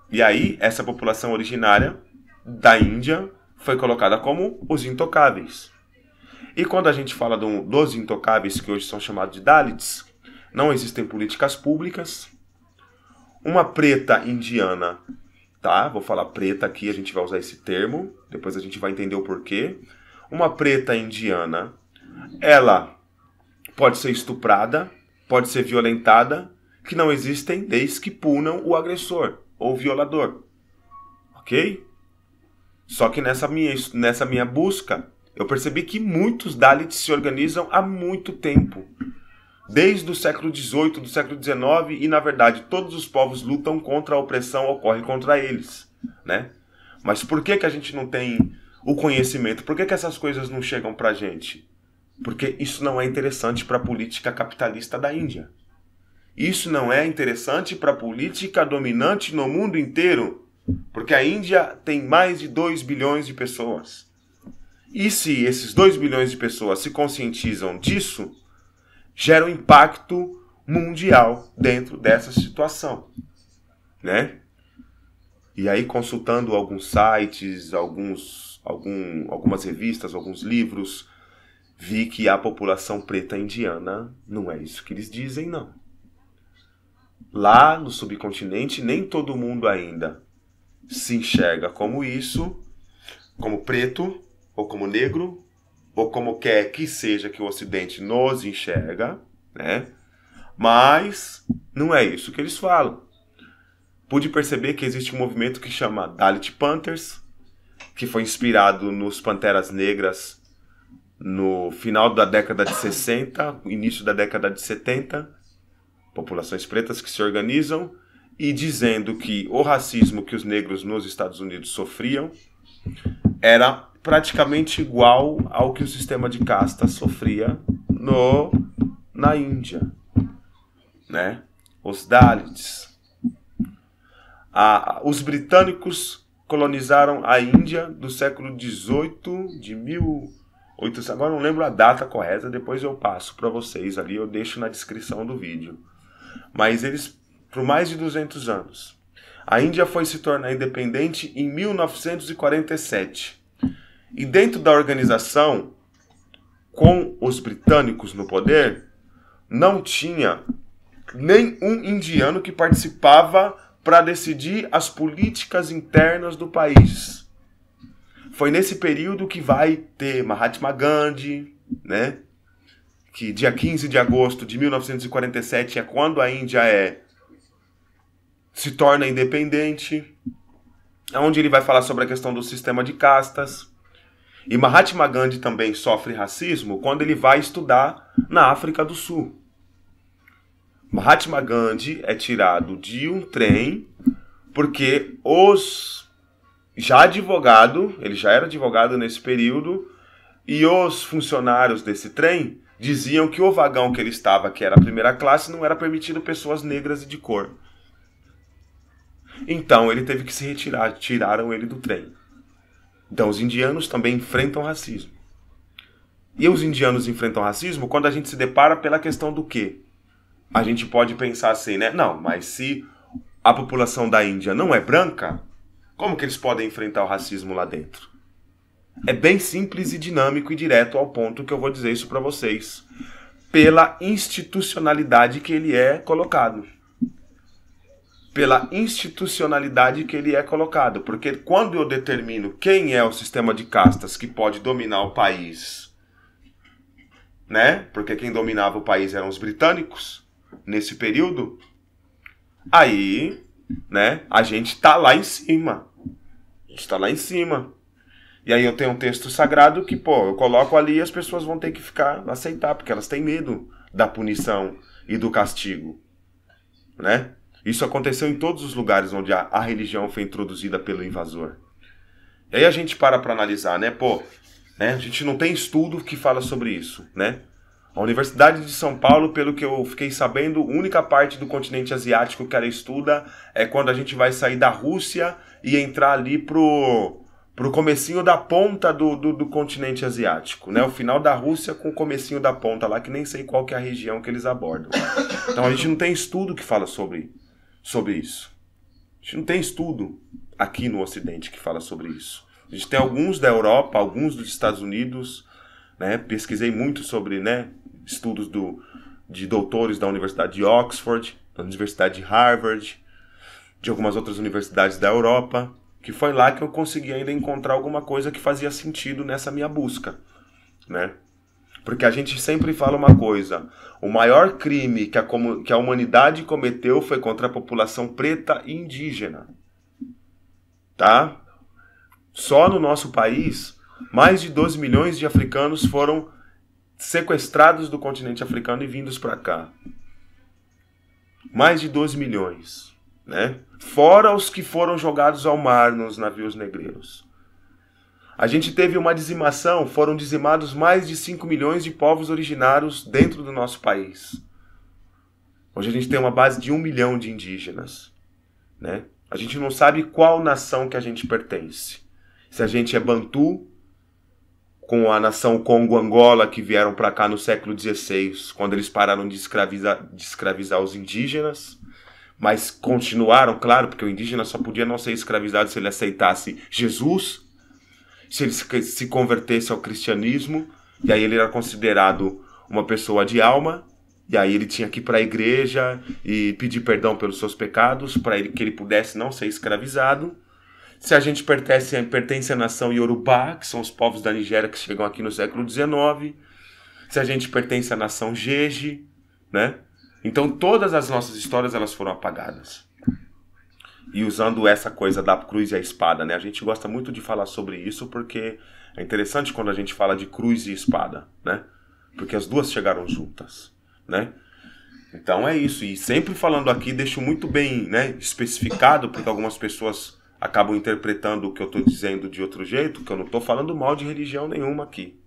E aí, essa população originária da Índia foi colocada como os intocáveis. E quando a gente fala dos intocáveis, que hoje são chamados de Dalits, não existem políticas públicas. Uma preta indiana, tá? Vou falar preta aqui, a gente vai usar esse termo, depois a gente vai entender o porquê. Uma preta indiana, ela pode ser estuprada, pode ser violentada, que não existem leis que punam o agressor ou o violador. Ok? Só que nessa minha busca, eu percebi que muitos Dalits se organizam há muito tempo. Desde o século XVIII, do século XIX, e na verdade todos os povos lutam contra a opressão, ocorre contra eles, né? Mas por que a gente não tem o conhecimento? Por que essas coisas não chegam pra gente? Porque isso não é interessante para a política capitalista da Índia. Isso não é interessante para a política dominante no mundo inteiro, porque a Índia tem mais de 2 bilhões de pessoas. E se esses 2 bilhões de pessoas se conscientizam disso, gera um impacto mundial dentro dessa situação, né? E aí, consultando alguns sites, algumas revistas, alguns livros, vi que a população preta indiana não é isso que eles dizem, não. Lá no subcontinente, nem todo mundo ainda se enxerga como isso, como preto, ou como negro, ou como quer que seja que o Ocidente nos enxerga, né? Mas não é isso que eles falam. Pude perceber que existe um movimento que chama Dalit Panthers, que foi inspirado nos Panteras Negras no final da década de 60, início da década de 70, populações pretas que se organizam e dizendo que o racismo que os negros nos Estados Unidos sofriam era praticamente igual ao que o sistema de casta sofria na Índia, né? Os Dalits. Os britânicos colonizaram a Índia do século XVIII, de 1800, agora não lembro a data correta, depois eu passo para vocês ali, eu deixo na descrição do vídeo. Mas eles, por mais de 200 anos. A Índia foi se tornar independente em 1947. E dentro da organização, com os britânicos no poder, não tinha nenhum indiano que participava para decidir as políticas internas do país. Foi nesse período que vai ter Mahatma Gandhi, né? Que dia 15 de agosto de 1947 é quando a Índia se torna independente, onde ele vai falar sobre a questão do sistema de castas. E Mahatma Gandhi também sofre racismo quando ele vai estudar na África do Sul. Mahatma Gandhi é tirado de um trem porque ele já era advogado nesse período, e os funcionários desse trem diziam que o vagão que ele estava, que era a primeira classe, não era permitido pessoas negras e de cor. Então ele teve que se retirar, tiraram ele do trem. Então os indianos também enfrentam racismo. E os indianos enfrentam racismo quando a gente se depara pela questão do quê? A gente pode pensar assim, né? Não, mas se a população da Índia não é branca, como que eles podem enfrentar o racismo lá dentro? É bem simples e dinâmico e direto ao ponto que eu vou dizer isso para vocês. Pela institucionalidade que ele é colocado. Pela institucionalidade que ele é colocado. Porque quando eu determino quem é o sistema de castas que pode dominar o país, né? Porque quem dominava o país eram os britânicos nesse período. Aí, né? A gente tá lá em cima. A gente tá lá em cima. E aí eu tenho um texto sagrado que, eu coloco ali e as pessoas vão ter que aceitar, porque elas têm medo da punição e do castigo, né? Isso aconteceu em todos os lugares onde a religião foi introduzida pelo invasor. E aí a gente para analisar, né? né? A gente não tem estudo que fala sobre isso, né? A Universidade de São Paulo, pelo que eu fiquei sabendo, a única parte do continente asiático que ela estuda é quando a gente vai sair da Rússia e entrar ali pro comecinho da ponta do continente asiático, né? O final da Rússia com o comecinho da ponta lá, que nem sei qual que é a região que eles abordam. Então a gente não tem estudo que fala sobre isso. A gente não tem estudo aqui no Ocidente que fala sobre isso. A gente tem alguns da Europa, alguns dos Estados Unidos, né? Pesquisei muito sobre, né, estudos de doutores da Universidade de Oxford, da Universidade de Harvard, de algumas outras universidades da Europa, que foi lá que eu consegui ainda encontrar alguma coisa que fazia sentido nessa minha busca, né? Porque a gente sempre fala uma coisa: o maior crime que a humanidade cometeu foi contra a população preta e indígena, tá? Só no nosso país, mais de 12 milhões de africanos foram sequestrados do continente africano e vindos para cá. Mais de 12 milhões, né? Fora os que foram jogados ao mar nos navios negreiros. A gente teve uma dizimação, foram dizimados mais de 5 milhões de povos originários dentro do nosso país. Hoje a gente tem uma base de 1 milhão de indígenas, né? A gente não sabe qual nação que a gente pertence. Se a gente é Bantu, com a nação Congo-Angola, que vieram para cá no século XVI, quando eles pararam de escravizar os indígenas, mas continuaram, claro, porque o indígena só podia não ser escravizado se ele aceitasse Jesus, se ele se convertesse ao cristianismo, e aí ele era considerado uma pessoa de alma, e aí ele tinha que ir para a igreja e pedir perdão pelos seus pecados, para que ele pudesse não ser escravizado. Se a gente pertence à nação Yorubá, que são os povos da Nigéria que chegam aqui no século XIX. Se a gente pertence à nação Jeje, né? Então todas as nossas histórias elas foram apagadas. E usando essa coisa da cruz e a espada, né? A gente gosta muito de falar sobre isso porque é interessante quando a gente fala de cruz e espada, né? Porque as duas chegaram juntas, né? Então é isso. E sempre falando aqui, deixo muito bem, né, especificado, porque algumas pessoas acabam interpretando o que eu estou dizendo de outro jeito, que eu não estou falando mal de religião nenhuma aqui,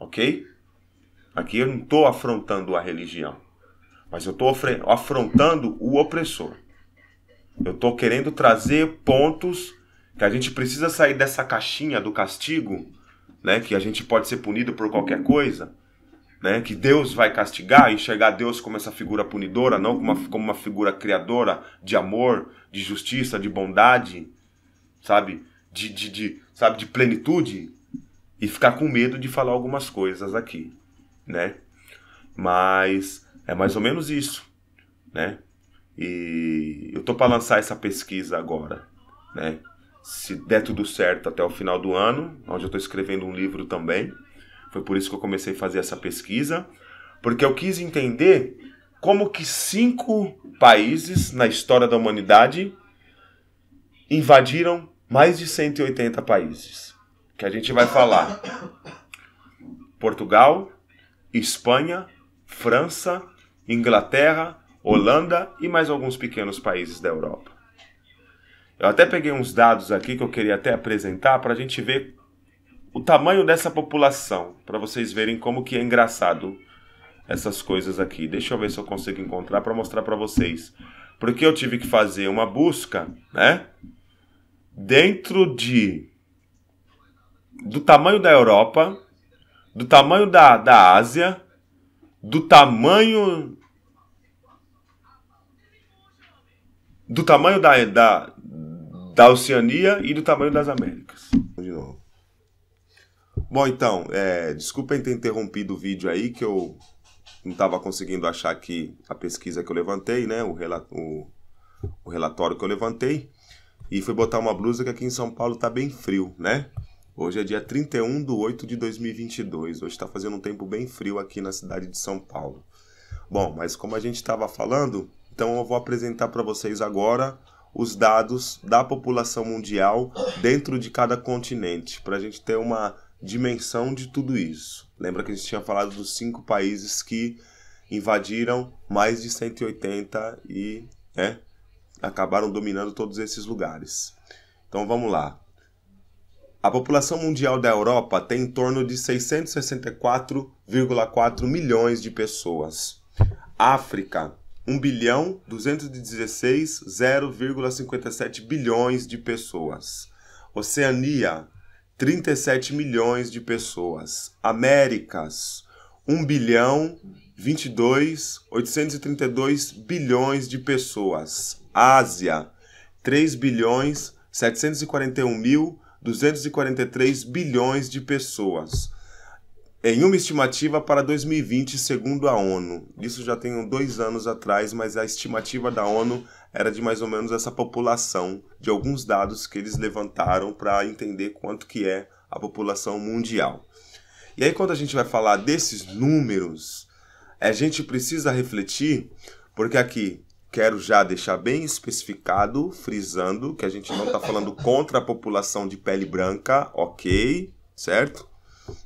ok? Aqui eu não estou afrontando a religião, mas eu estou afrontando o opressor. Eu estou querendo trazer pontos que a gente precisa sair dessa caixinha do castigo, né? Que a gente pode ser punido por qualquer coisa, né? Que Deus vai castigar, enxergar Deus como essa figura punidora, não como uma figura criadora de amor, de justiça, de bondade, sabe, de plenitude, e ficar com medo de falar algumas coisas aqui, né? Mas é mais ou menos isso, né? E eu tô para lançar essa pesquisa agora, né? Se der tudo certo até o final do ano, onde eu tô escrevendo um livro também. Foi por isso que eu comecei a fazer essa pesquisa, porque eu quis entender como que 5 países na história da humanidade invadiram mais de 180 países, que a gente vai falar: Portugal, Espanha, França, Inglaterra, Holanda e mais alguns pequenos países da Europa. Eu até peguei uns dados aqui que eu queria até apresentar para a gente ver o tamanho dessa população, para vocês verem como que é engraçado essas coisas aqui. Deixa eu ver se eu consigo encontrar para mostrar para vocês. Porque eu tive que fazer uma busca, né? Dentro do tamanho da Europa, do tamanho da Ásia, do tamanho da Oceania e do tamanho das Américas. De novo. Bom, então, desculpem ter interrompido o vídeo aí, que eu não estava conseguindo achar aqui a pesquisa que eu levantei, né? O relatório que eu levantei. E fui botar uma blusa que aqui em São Paulo tá bem frio, né? Hoje é dia 31/8/2022. Hoje está fazendo um tempo bem frio aqui na cidade de São Paulo. Bom, mas como a gente estava falando, então eu vou apresentar para vocês agora os dados da população mundial dentro de cada continente, para a gente ter uma dimensão de tudo isso. Lembra que a gente tinha falado dos 5 países que invadiram mais de 180 e acabaram dominando todos esses lugares. Então vamos lá. A população mundial da Europa tem em torno de 664,4 milhões de pessoas. África, 1.216,057 bilhões de pessoas. Oceania, 37 milhões de pessoas. Américas, 1.022.832 bilhões de pessoas. Ásia, 3.741.243 bilhões de pessoas. Em uma estimativa para 2020, segundo a ONU. Isso já tem 2 anos atrás, mas a estimativa da ONU era de mais ou menos essa população, de alguns dados que eles levantaram para entender quanto que é a população mundial. E aí quando a gente vai falar desses números, a gente precisa refletir, porque aqui quero já deixar bem especificado, frisando, que a gente não está falando contra a população de pele branca, ok, certo?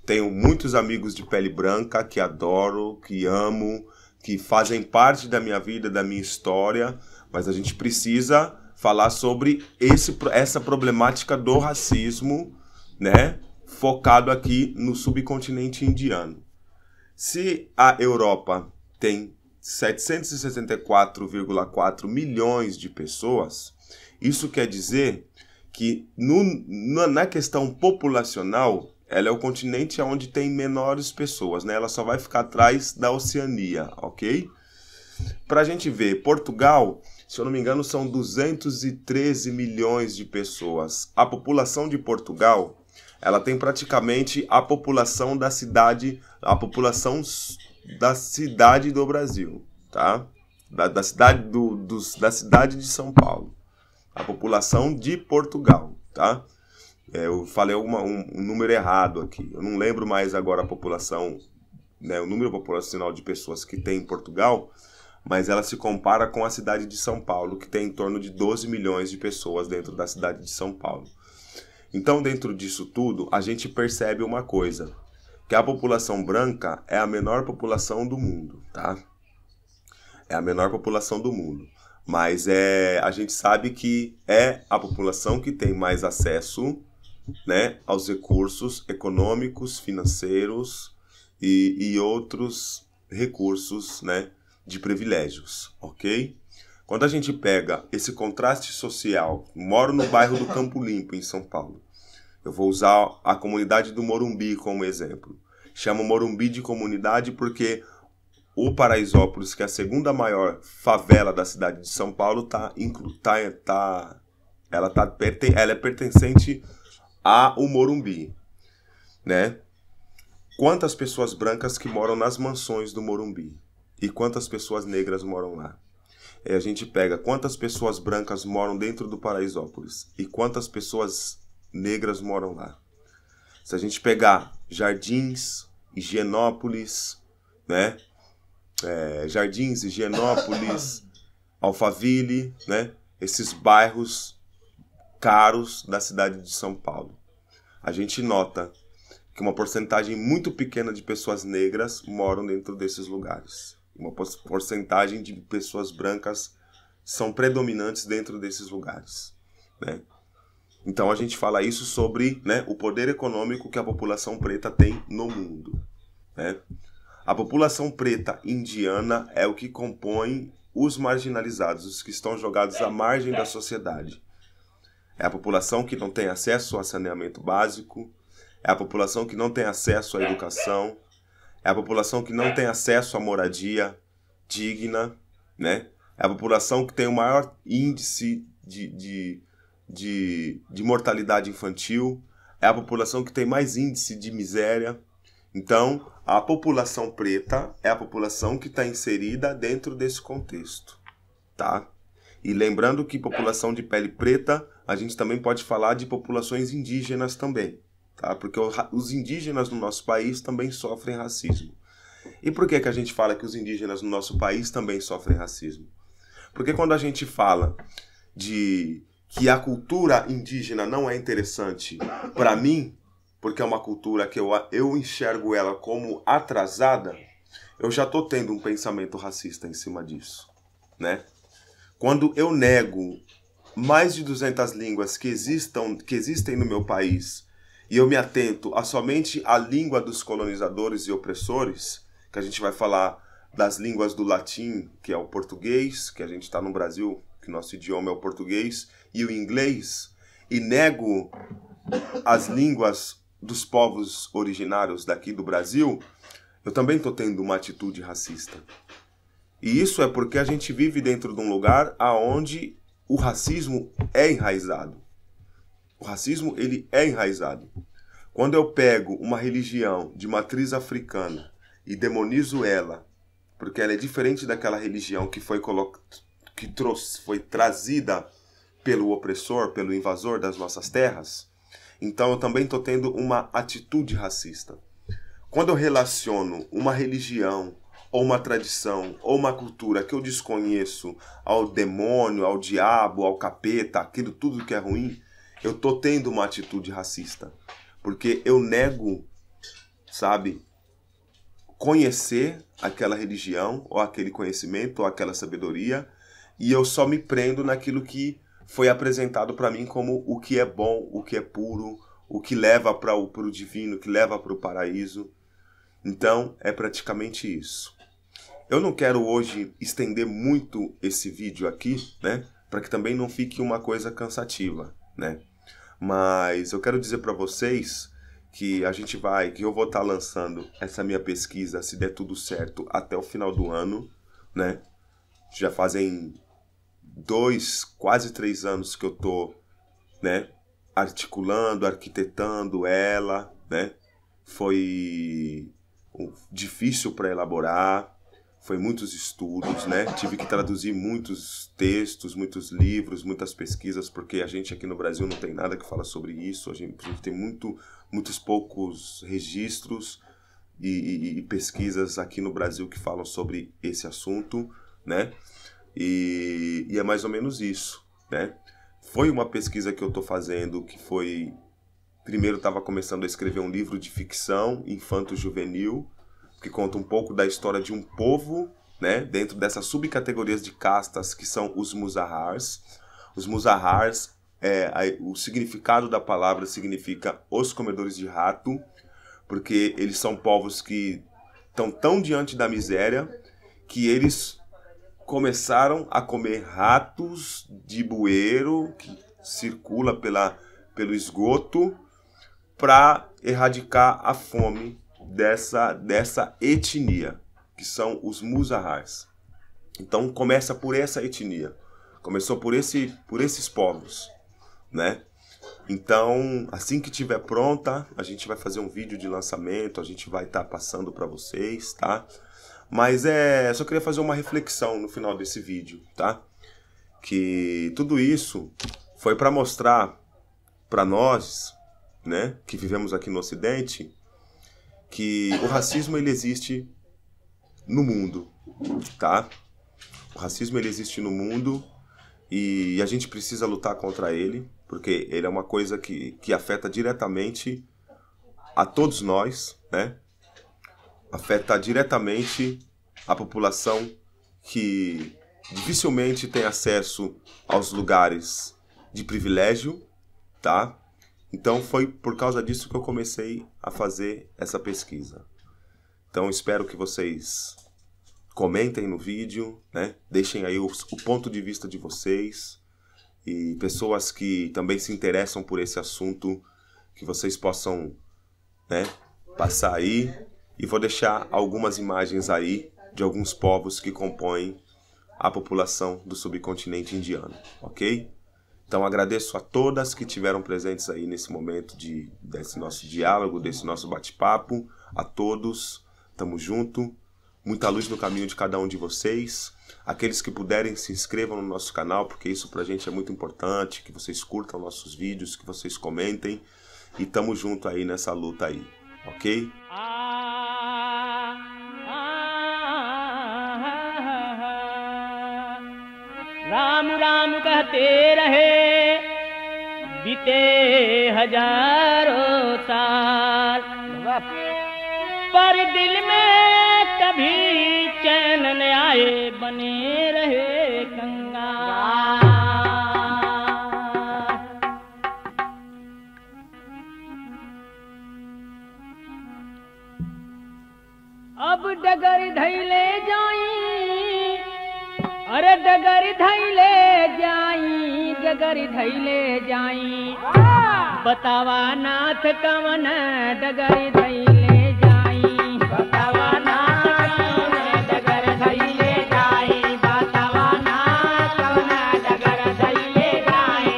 Tenho muitos amigos de pele branca que adoro, que amo, que fazem parte da minha vida, da minha história, mas a gente precisa falar sobre essa problemática do racismo, né? Focado aqui no subcontinente indiano. Se a Europa tem 764,4 milhões de pessoas, isso quer dizer que na questão populacional, ela é o continente onde tem menores pessoas, né? Ela só vai ficar atrás da Oceania, ok? Para a gente ver, Portugal, se eu não me engano, são 213 milhões de pessoas. A população de Portugal, ela tem praticamente a população da cidade do Brasil, tá? Da cidade de São Paulo. A população de Portugal, tá? Eu falei um número errado aqui. Eu não lembro mais agora a população, né, o número populacional de pessoas que tem em Portugal, mas ela se compara com a cidade de São Paulo, que tem em torno de 12 milhões de pessoas dentro da cidade de São Paulo. Então, dentro disso tudo, a gente percebe uma coisa, que a população branca é a menor população do mundo, tá? É a menor população do mundo. Mas a gente sabe que é a população que tem mais acesso, né, aos recursos econômicos, financeiros e outros recursos, né, de privilégios, ok? Quando a gente pega esse contraste social, moro no bairro do Campo Limpo, em São Paulo. Eu vou usar a comunidade do Morumbi como exemplo. Chamo Morumbi de comunidade porque o Paraisópolis, que é a segunda maior favela da cidade de São Paulo, ela é pertencente ao Morumbi, né? Quantas pessoas brancas que moram nas mansões do Morumbi? E quantas pessoas negras moram lá? E a gente pega quantas pessoas brancas moram dentro do Paraisópolis e quantas pessoas negras moram lá. Se a gente pegar Jardins, Higienópolis, né? Jardins, Higienópolis, Alphaville, né? Esses bairros caros da cidade de São Paulo. A gente nota que uma porcentagem muito pequena de pessoas negras moram dentro desses lugares. Uma porcentagem de pessoas brancas são predominantes dentro desses lugares, né? Então a gente fala isso sobre, né, o poder econômico que a população preta tem no mundo, né? A população preta indiana é o que compõe os marginalizados, os que estão jogados à margem da sociedade. É a população que não tem acesso a saneamento básico, é a população que não tem acesso à educação, é a população que não tem acesso à moradia digna, né? É a população que tem o maior índice de mortalidade infantil, é a população que tem mais índice de miséria. Então, a população preta é a população que está inserida dentro desse contexto, tá? E lembrando que população de pele preta, a gente também pode falar de populações indígenas também, tá? Porque os indígenas no nosso país também sofrem racismo. E por que a gente fala que os indígenas no nosso país também sofrem racismo? Porque quando a gente fala de que a cultura indígena não é interessante para mim, porque é uma cultura que eu enxergo ela como atrasada, eu já estou tendo um pensamento racista em cima disso, né? Quando eu nego mais de 200 línguas que existem no meu país e eu me atento a somente a língua dos colonizadores e opressores, que a gente vai falar das línguas do latim, que é o português, que a gente está no Brasil, que nosso idioma é o português, e o inglês, e nego as línguas dos povos originários daqui do Brasil, eu também estou tendo uma atitude racista. E isso é porque a gente vive dentro de um lugar onde o racismo é enraizado. O racismo, ele é enraizado. Quando eu pego uma religião de matriz africana e demonizo ela, porque ela é diferente daquela religião que foi trazida pelo opressor, pelo invasor das nossas terras, então eu também estou tendo uma atitude racista. Quando eu relaciono uma religião, ou uma tradição, ou uma cultura que eu desconheço ao demônio, ao diabo, ao capeta, aquilo tudo que é ruim, eu estou tendo uma atitude racista. Porque eu nego, sabe, conhecer aquela religião, ou aquele conhecimento, ou aquela sabedoria, e eu só me prendo naquilo que foi apresentado para mim como o que é bom, o que é puro, o que leva para o divino, que leva para o paraíso. Então, é praticamente isso. Eu não quero hoje estender muito esse vídeo aqui, né? Para que também não fique uma coisa cansativa, né? Mas eu quero dizer para vocês que que eu vou estar lançando essa minha pesquisa, se der tudo certo, até o final do ano, né? Já fazem 2, quase 3 anos que eu tô, né, articulando, arquitetando ela, né? Foi difícil para elaborar, foi muitos estudos, né? Tive que traduzir muitos textos, muitos livros, muitas pesquisas, porque a gente aqui no Brasil não tem nada que fala sobre isso, a gente tem muitos poucos registros e pesquisas aqui no Brasil que falam sobre esse assunto, né? E é mais ou menos isso, né? Foi uma pesquisa que eu estou fazendo que foi... Primeiro estava começando a escrever um livro de ficção infanto-juvenil, que conta um pouco da história de um povo, né? Dentro dessas subcategorias de castas que são os Muzahars. Os Muzahars, o significado da palavra significa os comedores de rato, porque eles são povos que estão tão diante da miséria que eles começaram a comer ratos de bueiro que circula pelo esgoto para erradicar a fome dessa etnia, que são os Muzahars. Então começa por essa etnia, começou por esses povos, né? Então, assim que tiver pronta, a gente vai fazer um vídeo de lançamento, a gente vai estar passando para vocês, tá? Mas só queria fazer uma reflexão no final desse vídeo, tá? Que tudo isso foi para mostrar para nós, né, que vivemos aqui no Ocidente, que o racismo ele existe no mundo, tá? O racismo ele existe no mundo e a gente precisa lutar contra ele, porque ele é uma coisa que afeta diretamente a todos nós, né? Afeta diretamente a população que dificilmente tem acesso aos lugares de privilégio, tá? Então foi por causa disso que eu comecei a fazer essa pesquisa. Então espero que vocês comentem no vídeo, né? Deixem aí o ponto de vista de vocês e pessoas que também se interessam por esse assunto, que vocês possam, né, passar aí. E vou deixar algumas imagens aí de alguns povos que compõem a população do subcontinente indiano, ok? Então agradeço a todas que tiveram presentes aí nesse momento desse nosso diálogo, desse nosso bate-papo. A todos, tamo junto. Muita luz no caminho de cada um de vocês. Aqueles que puderem, se inscrevam no nosso canal, porque isso pra gente é muito importante, que vocês curtam nossos vídeos, que vocês comentem. E tamo junto aí nessa luta aí, ok? Ram राम कहते रहे बीते हजारों साल, पर दिल में कभी चैन न आए, बने रहे कंगाल। डगर धैले जाई, अरे डगर धैले जाई, डगर धैले जाई, बतावा नाथ कवन डगर धैले जाई, बतावा नाथ कवन डगर धैले जाई, बतावा नाथ कवन डगर धैले जाई।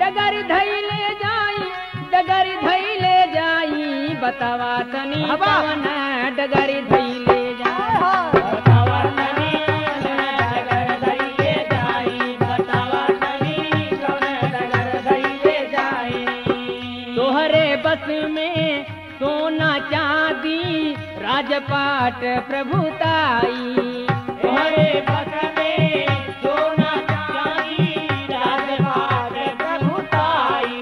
डगर धैले जाई, डगर धैले जाई, बतावा तनी कवन डगर धैले जाई, बतावा तनी डगर धैले जाई, बतावा तनी कवन डगर धैले जाई। तोहरे बस में सोना चांदी राजपाट प्रभुताई, तोहरे बस में सोना चांदी राजपाट प्रभुताई,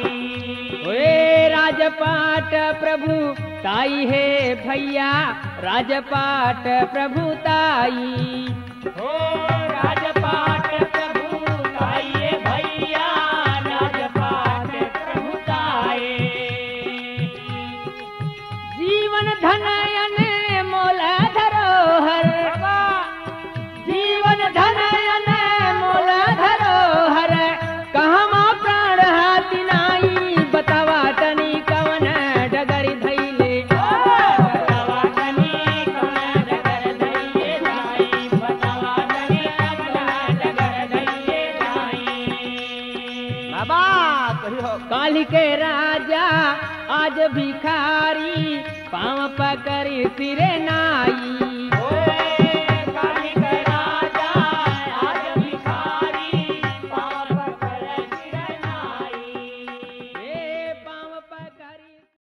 ओए राजपाट प्रभुताई है भैया, राजपाट प्रभुताई, हो राजपाट प्रभुताई है भैया, राजपाट प्रभुताई। जीवन धनयन मोल धरोहर, जीवन धनयन मोल धरोहर, कहमा प्राण हाथी नाई, बतावा तनी कवन डगर धैले, बतावा तनी कवन डगर धैले जाई, बतावा तनी कवन डगर धैले जाई। बाबा काली के राजा आज भिखारी, पाँव पकड़ सिरे नाई,